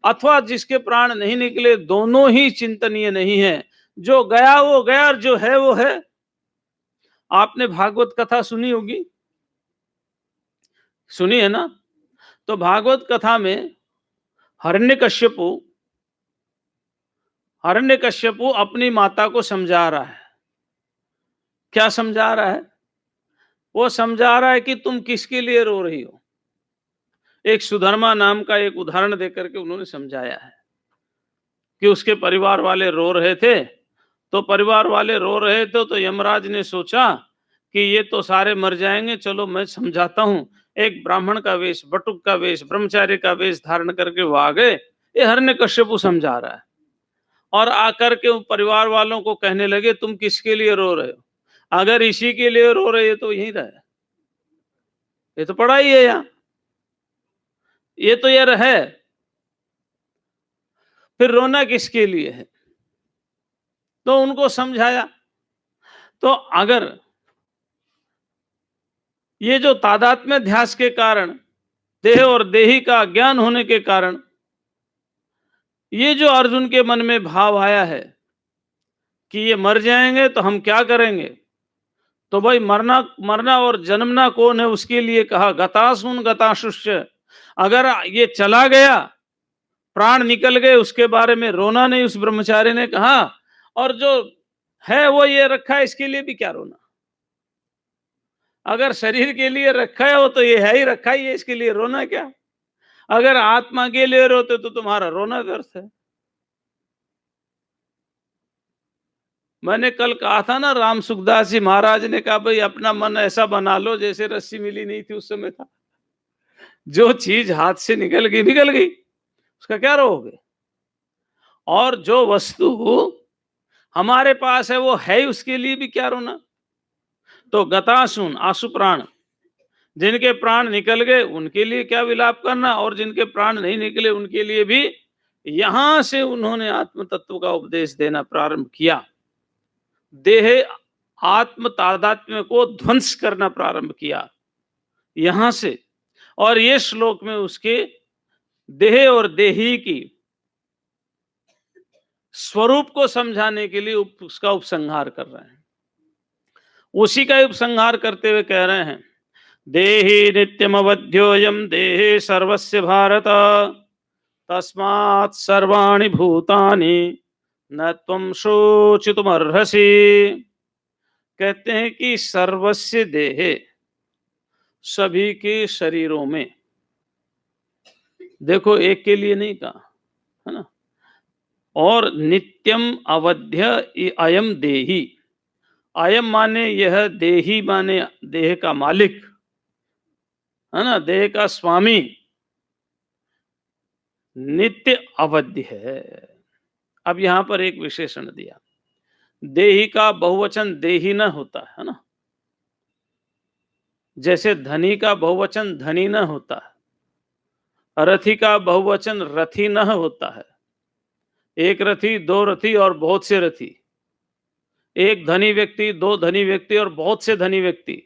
अथवा जिसके प्राण नहीं निकले, दोनों ही चिंतनीय नहीं है। जो गया वो गया और जो है वो है। आपने भागवत कथा सुनी होगी, सुनी है ना? तो भागवत कथा में हिरण्यकश्यपु हिरण्यकश्यपु अपनी माता को समझा रहा है। क्या समझा रहा है? वो समझा रहा है कि तुम किसके लिए रो रही हो। एक सुधर्मा नाम का एक उदाहरण देकर के उन्होंने समझाया है कि उसके परिवार वाले रो रहे थे। तो परिवार वाले रो रहे थे तो यमराज ने सोचा कि ये तो सारे मर जाएंगे, चलो मैं समझाता हूं। एक ब्राह्मण का वेश, बटुक का वेश, ब्रह्मचारी का वेश धारण करके वो आ गए। ये हिरण्यकश्यपु समझा रहा है और आकर के परिवार वालों को कहने लगे, तुम किसके लिए रो रहे हो? अगर इसी के लिए रो रहे तो यहीं रहे, ये तो पड़ा ही है यहाँ, ये तो ये रहे, फिर रोना किसके लिए है? तो उनको समझाया। तो अगर ये जो तादात्म्य ध्यास के कारण, देह और देही का ज्ञान होने के कारण, ये जो अर्जुन के मन में भाव आया है कि ये मर जाएंगे तो हम क्या करेंगे, तो भाई मरना मरना और जन्मना कौन है, उसके लिए कहा गतासुन गताशुष्य। अगर ये चला गया, प्राण निकल गए, उसके बारे में रोना नहीं, उस ब्रह्मचारी ने कहा। और जो है वो ये रखा है, इसके लिए भी क्या रोना? अगर शरीर के लिए रखा है वो तो ये है ही रखा ही है, इसके लिए रोना क्या? अगर आत्मा के लिए रोते तो तुम्हारा रोना व्यर्थ है। मैंने कल कहा था ना, राम सुखदास जी महाराज ने कहा भाई अपना मन ऐसा बना लो जैसे रस्सी मिली नहीं थी उस समय था। जो चीज हाथ से निकल गई, उसका क्या रोगे? और जो वस्तु हमारे पास है वो है ही, उसके लिए भी क्या रोना? तो गतासुन, आसु प्राण, जिनके प्राण निकल गए उनके लिए क्या विलाप करना, और जिनके प्राण नहीं निकले उनके लिए भी। यहां से उन्होंने आत्म तत्व का उपदेश देना प्रारंभ किया, देह आत्म तादात्म्य को ध्वंस करना प्रारंभ किया यहां से। और ये श्लोक में उसके देह और देही की स्वरूप को समझाने के लिए उसका उपसंहार कर रहे हैं। उसी का उपसंहार करते हुए कह रहे हैं, देहि नित्यम अवध्योयम देहे सर्वस्य भारत तस्मात् सर्वाणि भूतानि न त्वं शोचितुमर्हसि। कहते हैं कि सर्वस्य देहे, सभी के शरीरों में, देखो एक के लिए नहीं कहा है ना। और नित्यम अवध्य अयम देही, अयम माने यह, देही माने देह का मालिक है ना, देह का स्वामी, नित्य अवध्य है। अब यहां पर एक विशेषण दिया, देही का बहुवचन देही न होता है ना, जैसे धनी का बहुवचन धनी न होता है। रथी का बहुवचन रथी न होता है। एक रथी, दो रथी और बहुत से रथी। एक धनी व्यक्ति, दो धनी व्यक्ति और बहुत से धनी व्यक्ति।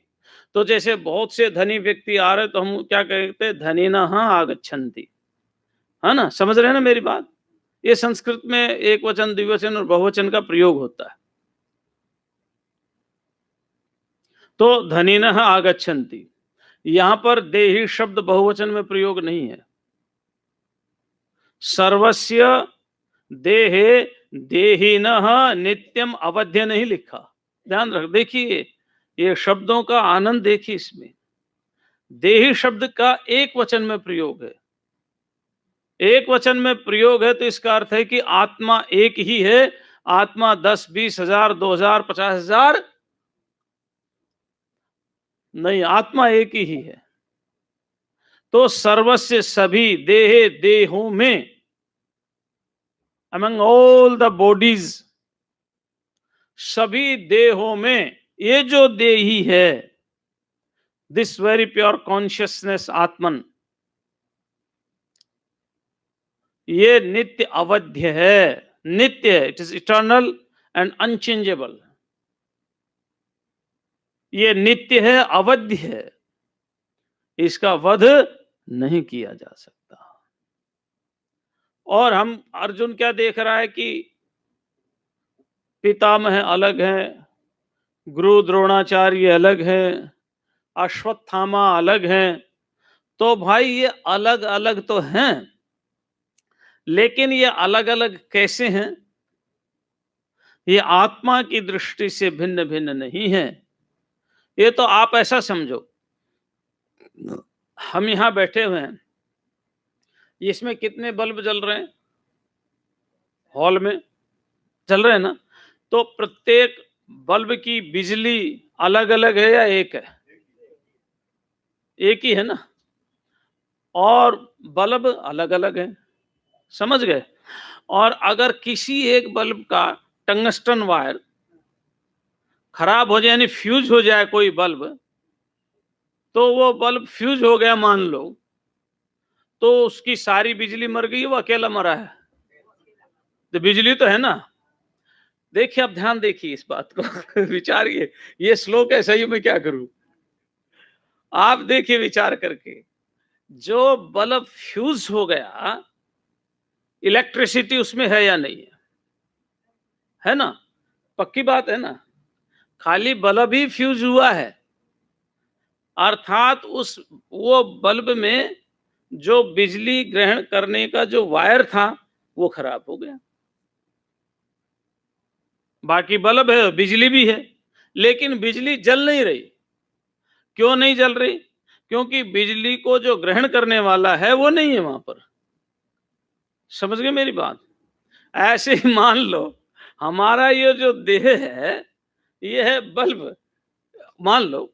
तो जैसे बहुत से धनी व्यक्ति आ रहे तो हम क्या कहते हैं, धनिनः आगच्छन्ति, है ना? समझ रहे हैं ना मेरी बात? ये संस्कृत में एक वचन, द्विवचन और बहुवचन का प्रयोग होता है। तो धनिनः आगच्छन्ति, यहां पर देही शब्द बहुवचन में प्रयोग नहीं है। सर्वस्य देहे देहिनः नित्यम अवध्य नहीं लिखा, ध्यान रख। देखिए ये शब्दों का आनंद देखिए, इसमें देही शब्द का एक वचन में प्रयोग है। एक वचन में प्रयोग है तो इसका अर्थ है कि आत्मा एक ही है। आत्मा 10, 20,000, 2,000, 50,000 नहीं, आत्मा एक ही है। तो सर्वस्य सभी, देहे देहों में, among all the bodies, सभी देहों में ये जो देही है, दिस वेरी प्योर कॉन्शियसनेस आत्मन, ये नित्य अवध्य है, नित्य है, it is eternal and unchangeable. ये नित्य है, अवध्य है, इसका वध नहीं किया जा सकता। और हम अर्जुन क्या देख रहा है कि पितामह अलग है, गुरु द्रोणाचार्य अलग है, अश्वत्थामा अलग है। तो भाई ये अलग अलग तो हैं, लेकिन ये अलग अलग कैसे हैं? ये आत्मा की दृष्टि से भिन्न भिन्न नहीं है। ये तो आप ऐसा समझो, हम यहां बैठे हुए हैं, इसमें कितने बल्ब जल रहे हैं? हॉल में जल रहे हैं ना? तो प्रत्येक बल्ब की बिजली अलग अलग है या एक है? एक ही है ना? और बल्ब अलग अलग है, समझ गए? और अगर किसी एक बल्ब का टंगस्टन वायर खराब हो जाए, यानी फ्यूज हो जाए कोई बल्ब, तो वो बल्ब फ्यूज हो गया मान लो, तो उसकी सारी बिजली मर गई, वो अकेला मरा है? तो बिजली तो है ना। देखिए, आप ध्यान देखिए इस बात को विचारिए। ये श्लोक है, सही मैं क्या करूं? आप देखिए विचार करके, जो बल्ब फ्यूज हो गया, इलेक्ट्रिसिटी उसमें है या नहीं है ना? पक्की बात है ना? खाली बल्ब ही फ्यूज हुआ है, अर्थात उस वो बल्ब में जो बिजली ग्रहण करने का जो वायर था वो खराब हो गया। बाकी बल्ब है, बिजली भी है, लेकिन बिजली जल नहीं रही। क्यों नहीं जल रही? क्योंकि बिजली को जो ग्रहण करने वाला है वो नहीं है वहां पर। समझ गए मेरी बात? ऐसे ही मान लो हमारा ये जो देह है, ये है बल्ब मान लो,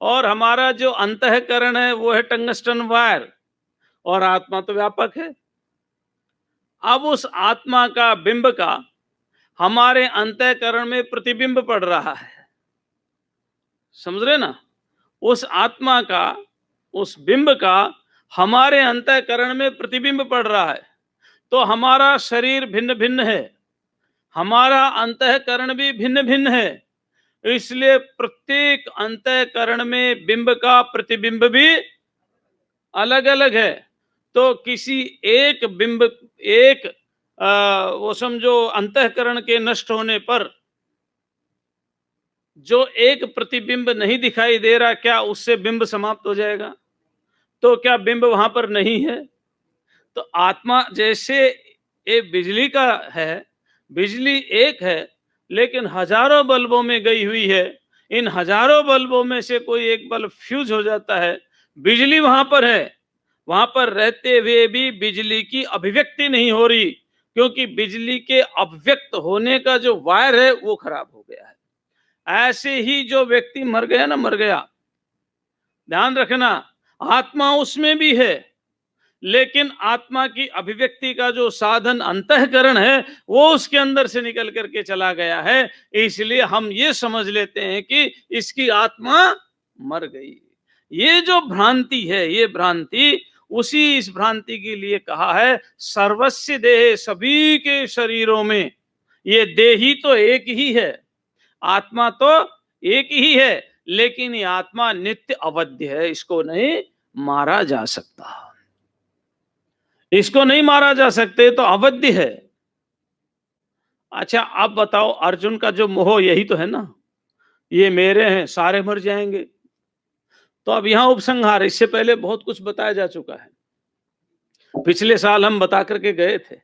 और हमारा जो अंतःकरण है वो है टंगस्टन वायर, और आत्मा तो व्यापक है। अब उस आत्मा का बिंब का हमारे अंतःकरण में प्रतिबिंब पड़ रहा है, समझ रहे ना? उस आत्मा का, उस बिंब का हमारे अंतःकरण में प्रतिबिंब पड़ रहा है। तो हमारा शरीर भिन्न भिन्न है, हमारा अंतःकरण भी भिन्न भिन्न है, इसलिए प्रत्येक अंतःकरण में बिंब का प्रतिबिंब भी अलग अलग है। तो किसी एक बिंब, एक वो समझो अंतःकरण के नष्ट होने पर जो एक प्रतिबिंब नहीं दिखाई दे रहा, क्या उससे बिंब समाप्त हो जाएगा? तो क्या बिंब वहां पर नहीं है? तो आत्मा जैसे ये बिजली का है, बिजली एक है लेकिन हजारों बल्बों में गई हुई है। इन हजारों बल्बों में से कोई एक बल्ब फ्यूज हो जाता है, बिजली वहां पर है, वहां पर रहते हुए भी बिजली की अभिव्यक्ति नहीं हो रही, क्योंकि बिजली के अभिव्यक्त होने का जो वायर है वो खराब हो गया है। ऐसे ही जो व्यक्ति मर गया ना, मर गया, ध्यान रखना, आत्मा उसमें भी है, लेकिन आत्मा की अभिव्यक्ति का जो साधन अंतःकरण है वो उसके अंदर से निकल करके चला गया है। इसलिए हम ये समझ लेते हैं कि इसकी आत्मा मर गई। ये जो भ्रांति है, ये भ्रांति उसी इस भ्रांति के लिए कहा है सर्वस्य देह, सभी के शरीरों में ये देही तो एक ही है, आत्मा तो एक ही है, लेकिन ये आत्मा नित्य अवध्य है, इसको नहीं मारा जा सकता, इसको नहीं मारा जा सकते, तो अवध्य है। अच्छा अब बताओ, अर्जुन का जो मोह यही तो है ना, ये मेरे हैं, सारे मर जाएंगे। तो अब यहां उपसंहार, इससे पहले बहुत कुछ बताया जा चुका है, पिछले साल हम बता करके गए थे।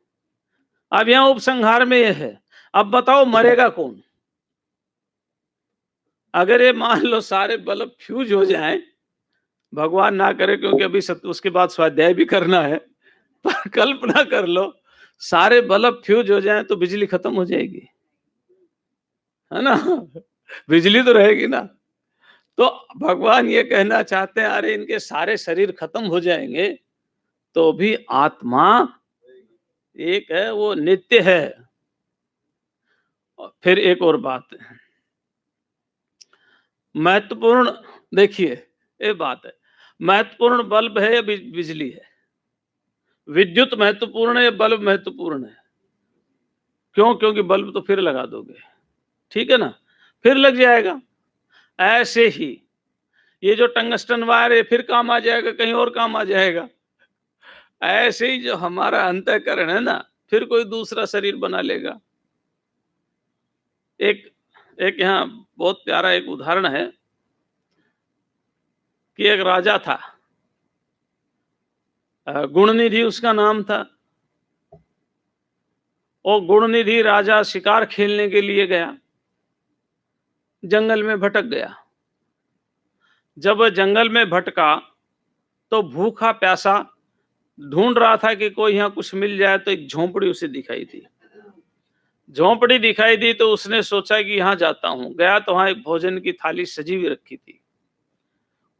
अब यहां उपसंहार में यह है, अब बताओ मरेगा कौन? अगर ये मान लो सारे बल्ब फ्यूज हो जाएं, भगवान ना करे, क्योंकि अभी उसके बाद स्वाध्याय भी करना है, पर कल्पना कर लो सारे बल्ब फ्यूज हो जाएं तो बिजली खत्म हो जाएगी, है ना? बिजली तो रहेगी ना। तो भगवान ये कहना चाहते हैं, अरे इनके सारे शरीर खत्म हो जाएंगे तो भी आत्मा एक है, वो नित्य है। और फिर एक और बात है महत्वपूर्ण, देखिए ये बात है, महत्वपूर्ण बल्ब है या बिजली है? विद्युत महत्वपूर्ण है या बल्ब महत्वपूर्ण है? क्यों? क्योंकि बल्ब तो फिर लगा दोगे, ठीक है ना, फिर लग जाएगा। ऐसे ही ये जो टंगस्टन वायर है फिर काम आ जाएगा, कहीं और काम आ जाएगा। ऐसे ही जो हमारा अंतःकरण है ना, फिर कोई दूसरा शरीर बना लेगा। एक एक यहाँ बहुत प्यारा एक उदाहरण है कि एक राजा था, गुणनिधि उसका नाम था। और गुणनिधि राजा शिकार खेलने के लिए गया, जंगल में भटक गया। जब वह जंगल में भटका तो भूखा प्यासा ढूंढ रहा था कि कोई यहाँ कुछ मिल जाए, तो एक झोंपड़ी उसे दिखाई दी। झोंपड़ी दिखाई दी तो उसने सोचा कि यहाँ जाता हूँ। गया तो वहां एक भोजन की थाली सजी हुई रखी थी।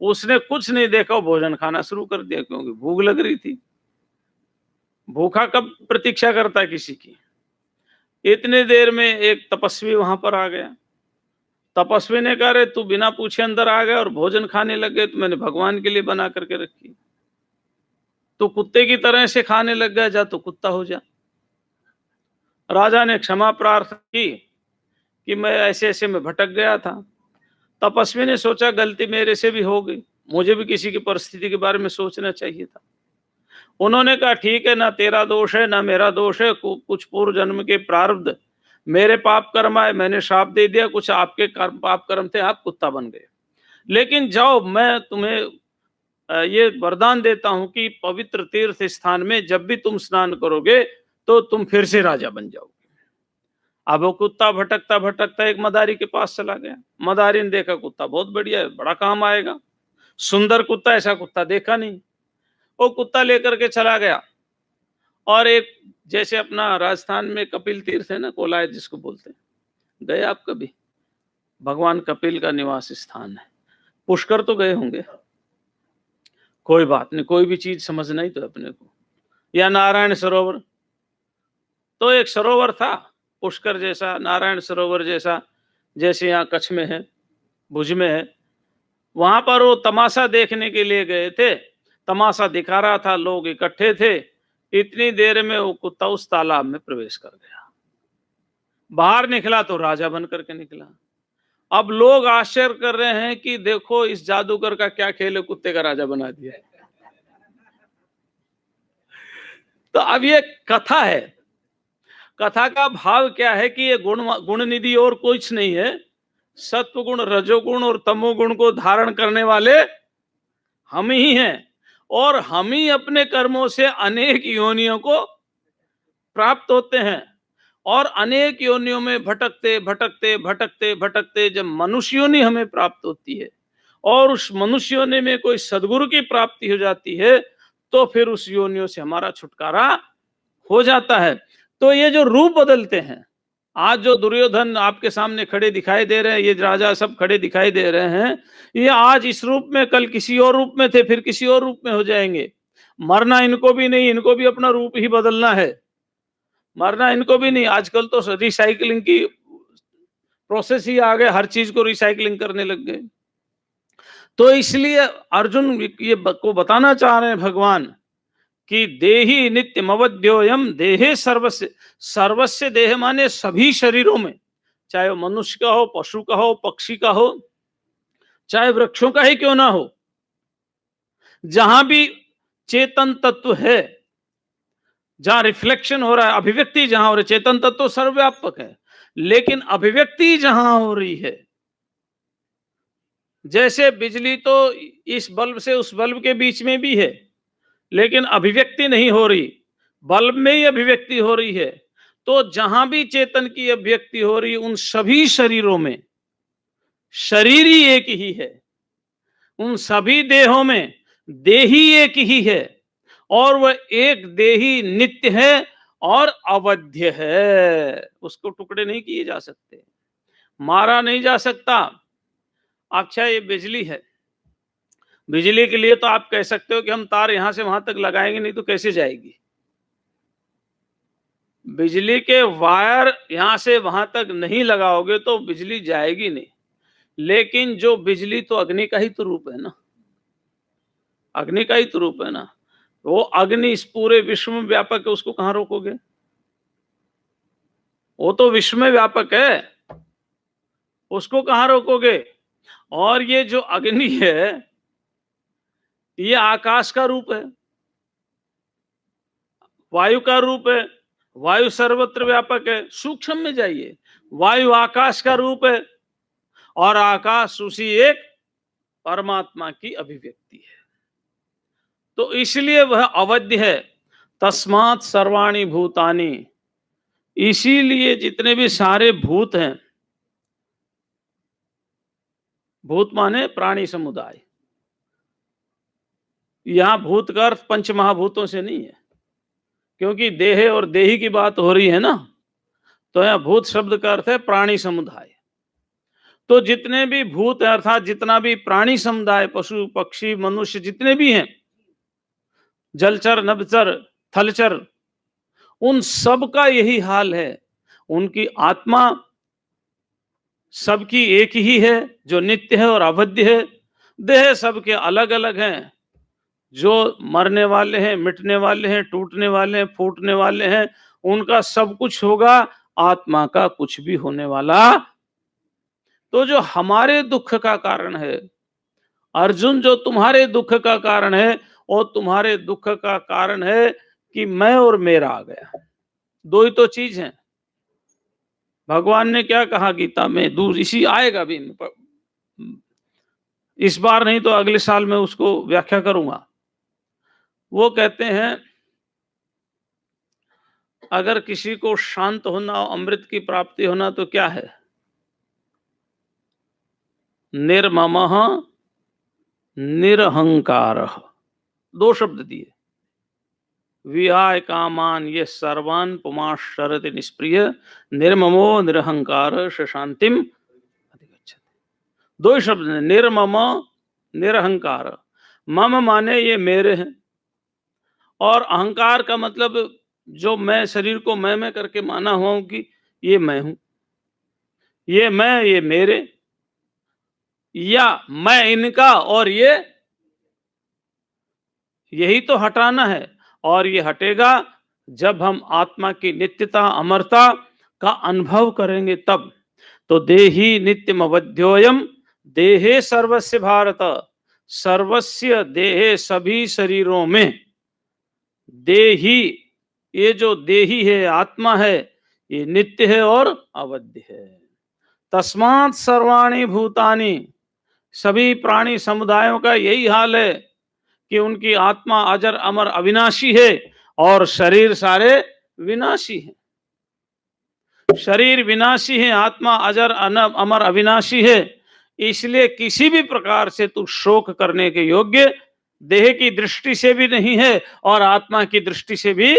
उसने कुछ नहीं देखा, भोजन खाना शुरू कर दिया, क्योंकि भूख लग रही थी। भूखा कब प्रतीक्षा करता है किसी की? इतनी देर में एक तपस्वी वहां पर आ गया। तपस्वी ने कहा, रे तू बिना पूछे अंदर आ गया और भोजन खाने लग गए, तो मैंने भगवान के लिए बना करके रखी, तो कुत्ते की तरह से खाने लग गया, जा तो कुत्ता हो जा। राजा ने क्षमा प्रार्थना की कि मैं ऐसे ऐसे में भटक गया था। तपस्वी ने सोचा गलती मेरे से भी हो गई, मुझे भी किसी की परिस्थिति के बारे में सोचना चाहिए था। उन्होंने कहा ठीक है, ना तेरा दोष है ना मेरा दोष है, कुछ पूर्व जन्म के प्रारब्ध, मेरे पाप कर्म आए, मैंने श्राप दे दिया, कुछ आपके पाप कर्म थे, आप कुत्ता बन गए। लेकिन जाओ, मैं तुम्हें ये वरदान देता हूं कि पवित्र तीर्थ स्थान में जब भी तुम स्नान करोगे तो तुम फिर से राजा बन जाओगे। अब वो कुत्ता भटकता भटकता एक मदारी के पास चला गया। मदारी ने देखा कुत्ता बहुत बढ़िया है, बड़ा काम आएगा, सुंदर कुत्ता, ऐसा कुत्ता देखा नहीं। वो कुत्ता लेकर के चला गया और एक, जैसे अपना राजस्थान में कपिल तीर्थ है ना, कोलायत जिसको बोलते हैं, गए आप कभी? भगवान कपिल का निवास स्थान है। पुष्कर तो गए होंगे, कोई बात नहीं, कोई भी चीज समझना ही तो अपने को। या नारायण सरोवर, तो एक सरोवर था पुष्कर जैसा, नारायण सरोवर जैसा, जैसे यहाँ कच्छ में है, भुज में है। वहां पर वो तमाशा देखने के लिए गए थे, तमाशा दिखा रहा था, लोग इकट्ठे थे। इतनी देर में वो कुत्ता उस तालाब में प्रवेश कर गया। बाहर निकला तो राजा बन करके निकला। अब लोग आश्चर्य कर रहे हैं कि देखो इस जादूगर का क्या खेल है, कुत्ते का राजा बना दिया। तो अब ये कथा है, कथा का भाव क्या है कि ये गुण निधि और कुछ नहीं है, सत्वगुण, रजोगुण और तमोगुण को धारण करने वाले हम ही हैं, और हम ही अपने कर्मों से अनेक योनियों को प्राप्त होते हैं। और अनेक योनियों में भटकते भटकते भटकते भटकते जब मनुष्य योनि हमें प्राप्त होती है और उस मनुष्य योनि में कोई सदगुरु की प्राप्ति हो जाती है, तो फिर उस योनियों से हमारा छुटकारा हो जाता है। तो ये जो रूप बदलते हैं, आज जो दुर्योधन आपके सामने खड़े दिखाई दे रहे हैं, ये राजा सब खड़े दिखाई दे रहे हैं, ये आज इस रूप में, कल किसी और रूप में थे, फिर किसी और रूप में हो जाएंगे। मरना इनको भी नहीं, इनको भी अपना रूप ही बदलना है, मरना इनको भी नहीं। आजकल तो रिसाइकलिंग की प्रोसेस ही आ गए, हर चीज को रिसाइकलिंग करने लग गए। तो इसलिए अर्जुन ये को बताना चाह रहे हैं भगवान कि देही नित्यमवध्योयम देहे सर्वस्य, सर्वस्य देह माने सभी शरीरों में, चाहे वो मनुष्य का हो, पशु का हो, पक्षी का हो, चाहे वृक्षों का ही क्यों ना हो, जहां भी चेतन तत्व है, जहां रिफ्लेक्शन हो रहा है, अभिव्यक्ति जहां हो रही है, चेतन तत्व तो सर्वव्यापक है, लेकिन अभिव्यक्ति जहां हो रही है, जैसे बिजली तो इस बल्ब से उस बल्ब के बीच में भी है, लेकिन अभिव्यक्ति नहीं हो रही, बल्ब में ही अभिव्यक्ति हो रही है। तो जहां भी चेतन की अभिव्यक्ति हो रही, उन सभी शरीरों में शरीर ही एक ही है, उन सभी देहों में देही एक ही है, और वह एक देही नित्य है और अवध्य है, उसको टुकड़े नहीं किए जा सकते, मारा नहीं जा सकता। अच्छा, ये बिजली है, बिजली के लिए तो आप कह सकते हो कि हम तार यहां से वहां तक लगाएंगे, नहीं तो कैसे जाएगी। बिजली के वायर यहां से वहां तक नहीं लगाओगे तो बिजली जाएगी नहीं। लेकिन जो बिजली तो अग्नि का ही तो रूप है ना, अग्नि का ही तो रूप है ना। वो अग्नि इस पूरे विश्व में व्यापक है, उसको कहां रोकोगे? वो तो विश्व में व्यापक है, उसको कहां रोकोगे? और ये जो अग्नि है, ये आकाश का रूप है, वायु का रूप है, वायु सर्वत्र व्यापक है। सूक्ष्म में जाइए, वायु आकाश का रूप है, और आकाश उसी एक परमात्मा की अभिव्यक्ति है। तो इसलिए वह अवध्य है। तस्मात् सर्वाणि भूतानि, इसीलिए जितने भी सारे भूत हैं, भूत माने प्राणी समुदाय, यहां भूत का अर्थ पंच महाभूतों से नहीं है, क्योंकि देह और देही की बात हो रही है ना, तो यहां भूत शब्द का अर्थ है प्राणी समुदाय। तो जितने भी भूत है, अर्थात जितना भी प्राणी समुदाय, पशु पक्षी मनुष्य जितने भी हैं, जलचर नभचर थलचर, उन सब का यही हाल है। उनकी आत्मा सबकी एक ही है, जो नित्य है और अवध्य है। देह सबके अलग अलग हैं, जो मरने वाले हैं, मिटने वाले हैं, टूटने वाले हैं, फूटने वाले हैं, उनका सब कुछ होगा, आत्मा का कुछ भी होने वाला। तो जो हमारे दुख का कारण है अर्जुन, जो तुम्हारे दुख का कारण है, और तुम्हारे दुख का कारण है कि मैं और मेरा आ गया। दो ही तो चीज है। भगवान ने क्या कहा गीता में, दूर इसी आएगा भी, इस बार नहीं तो अगले साल में उसको व्याख्या करूंगा। वो कहते हैं, अगर किसी को शांत होना, अमृत की प्राप्ति होना, तो क्या है? निर्ममः निरहंकारः, दो शब्द दिए। विहाय कामान ये सर्वान पुमाशरति निष्प्रिय निर्ममो निरहंकार शांतिम अधिगच्छति। दो ही शब्द हैं, निर्मम निरहंकार। मम माने ये मेरे हैं, और अहंकार का मतलब जो मैं शरीर को मैं करके माना हुआ हूं कि ये मैं हूं, ये मैं, ये मेरे, या मैं इनका और ये, यही तो हटाना है। और ये हटेगा जब हम आत्मा की नित्यता अमरता का अनुभव करेंगे तब। तो देही नित्यम अवध्योयम, देहे सर्वस्य भारत, सर्वस्य देहे सभी शरीरों में देही, ये जो देही है, आत्मा है, ये नित्य है और अवध्य है। तस्मात् सर्वाणि भूतानि, सभी प्राणी समुदायों का यही हाल है कि उनकी आत्मा अजर अमर अविनाशी है, और शरीर सारे विनाशी हैं। शरीर विनाशी है, आत्मा अजर अमर अविनाशी है। इसलिए किसी भी प्रकार से तू शोक करने के योग्य देह की दृष्टि से भी नहीं है, और आत्मा की दृष्टि से भी।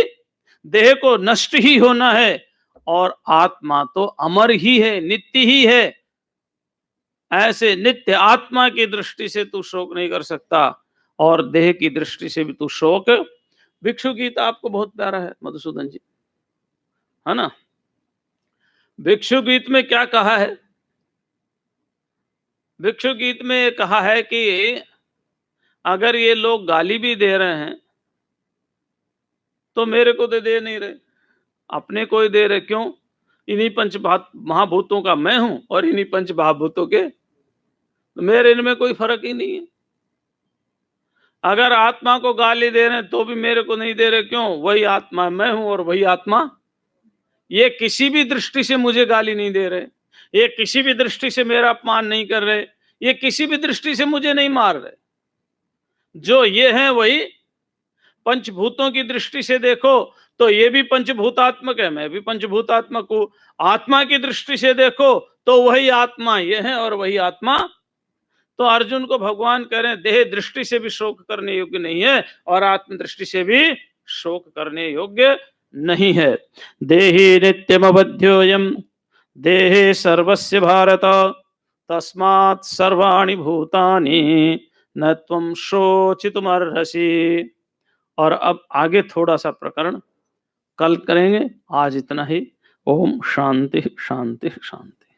देह को नष्ट ही होना है, और आत्मा तो अमर ही है, नित्य ही है। ऐसे नित्य आत्मा की दृष्टि से तू शोक नहीं कर सकता, और देह की दृष्टि से भी तू शोक। भिक्षु गीत आपको बहुत प्यारा है मधुसूदन जी, है ना? भिक्षु गीत में क्या कहा है? भिक्षु गीत में कहा है कि अगर ये लोग गाली भी दे रहे हैं, तो मेरे को दे नहीं रहे, अपने को ही दे रहे। क्यों? इन्हीं पंच महाभूतों का मैं हूं और इन्हीं पंच महाभूतों के, तो मेरे इनमें कोई फर्क ही नहीं है। अगर आत्मा को गाली दे रहे हैं तो भी मेरे को नहीं दे रहे। क्यों? वही आत्मा मैं हूं और वही आत्मा, ये किसी भी दृष्टि से मुझे गाली नहीं दे रहे, ये किसी भी दृष्टि से मेरा अपमान नहीं कर रहे, ये किसी भी दृष्टि से मुझे नहीं मार रहे। जो ये है वही पंचभूतों की दृष्टि से देखो तो ये भी पंचभूतात्मक है, मैं भी पंचभूतात्मक हूं। आत्मा की दृष्टि से देखो तो वही आत्मा ये है और वही आत्मा। तो अर्जुन को भगवान कह रहे हैं देह दृष्टि से भी शोक करने योग्य नहीं है और आत्म दृष्टि से भी शोक करने योग्य नहीं है। देहि नित्यमवध्योयम देहे सर्वस्य भारत तस्मात् सर्वाणि भूतानि न त्वं शोचितुमर्हसि। और अब आगे थोड़ा सा प्रकरण कल करेंगे, आज इतना ही। ओम शांति शांति शांति।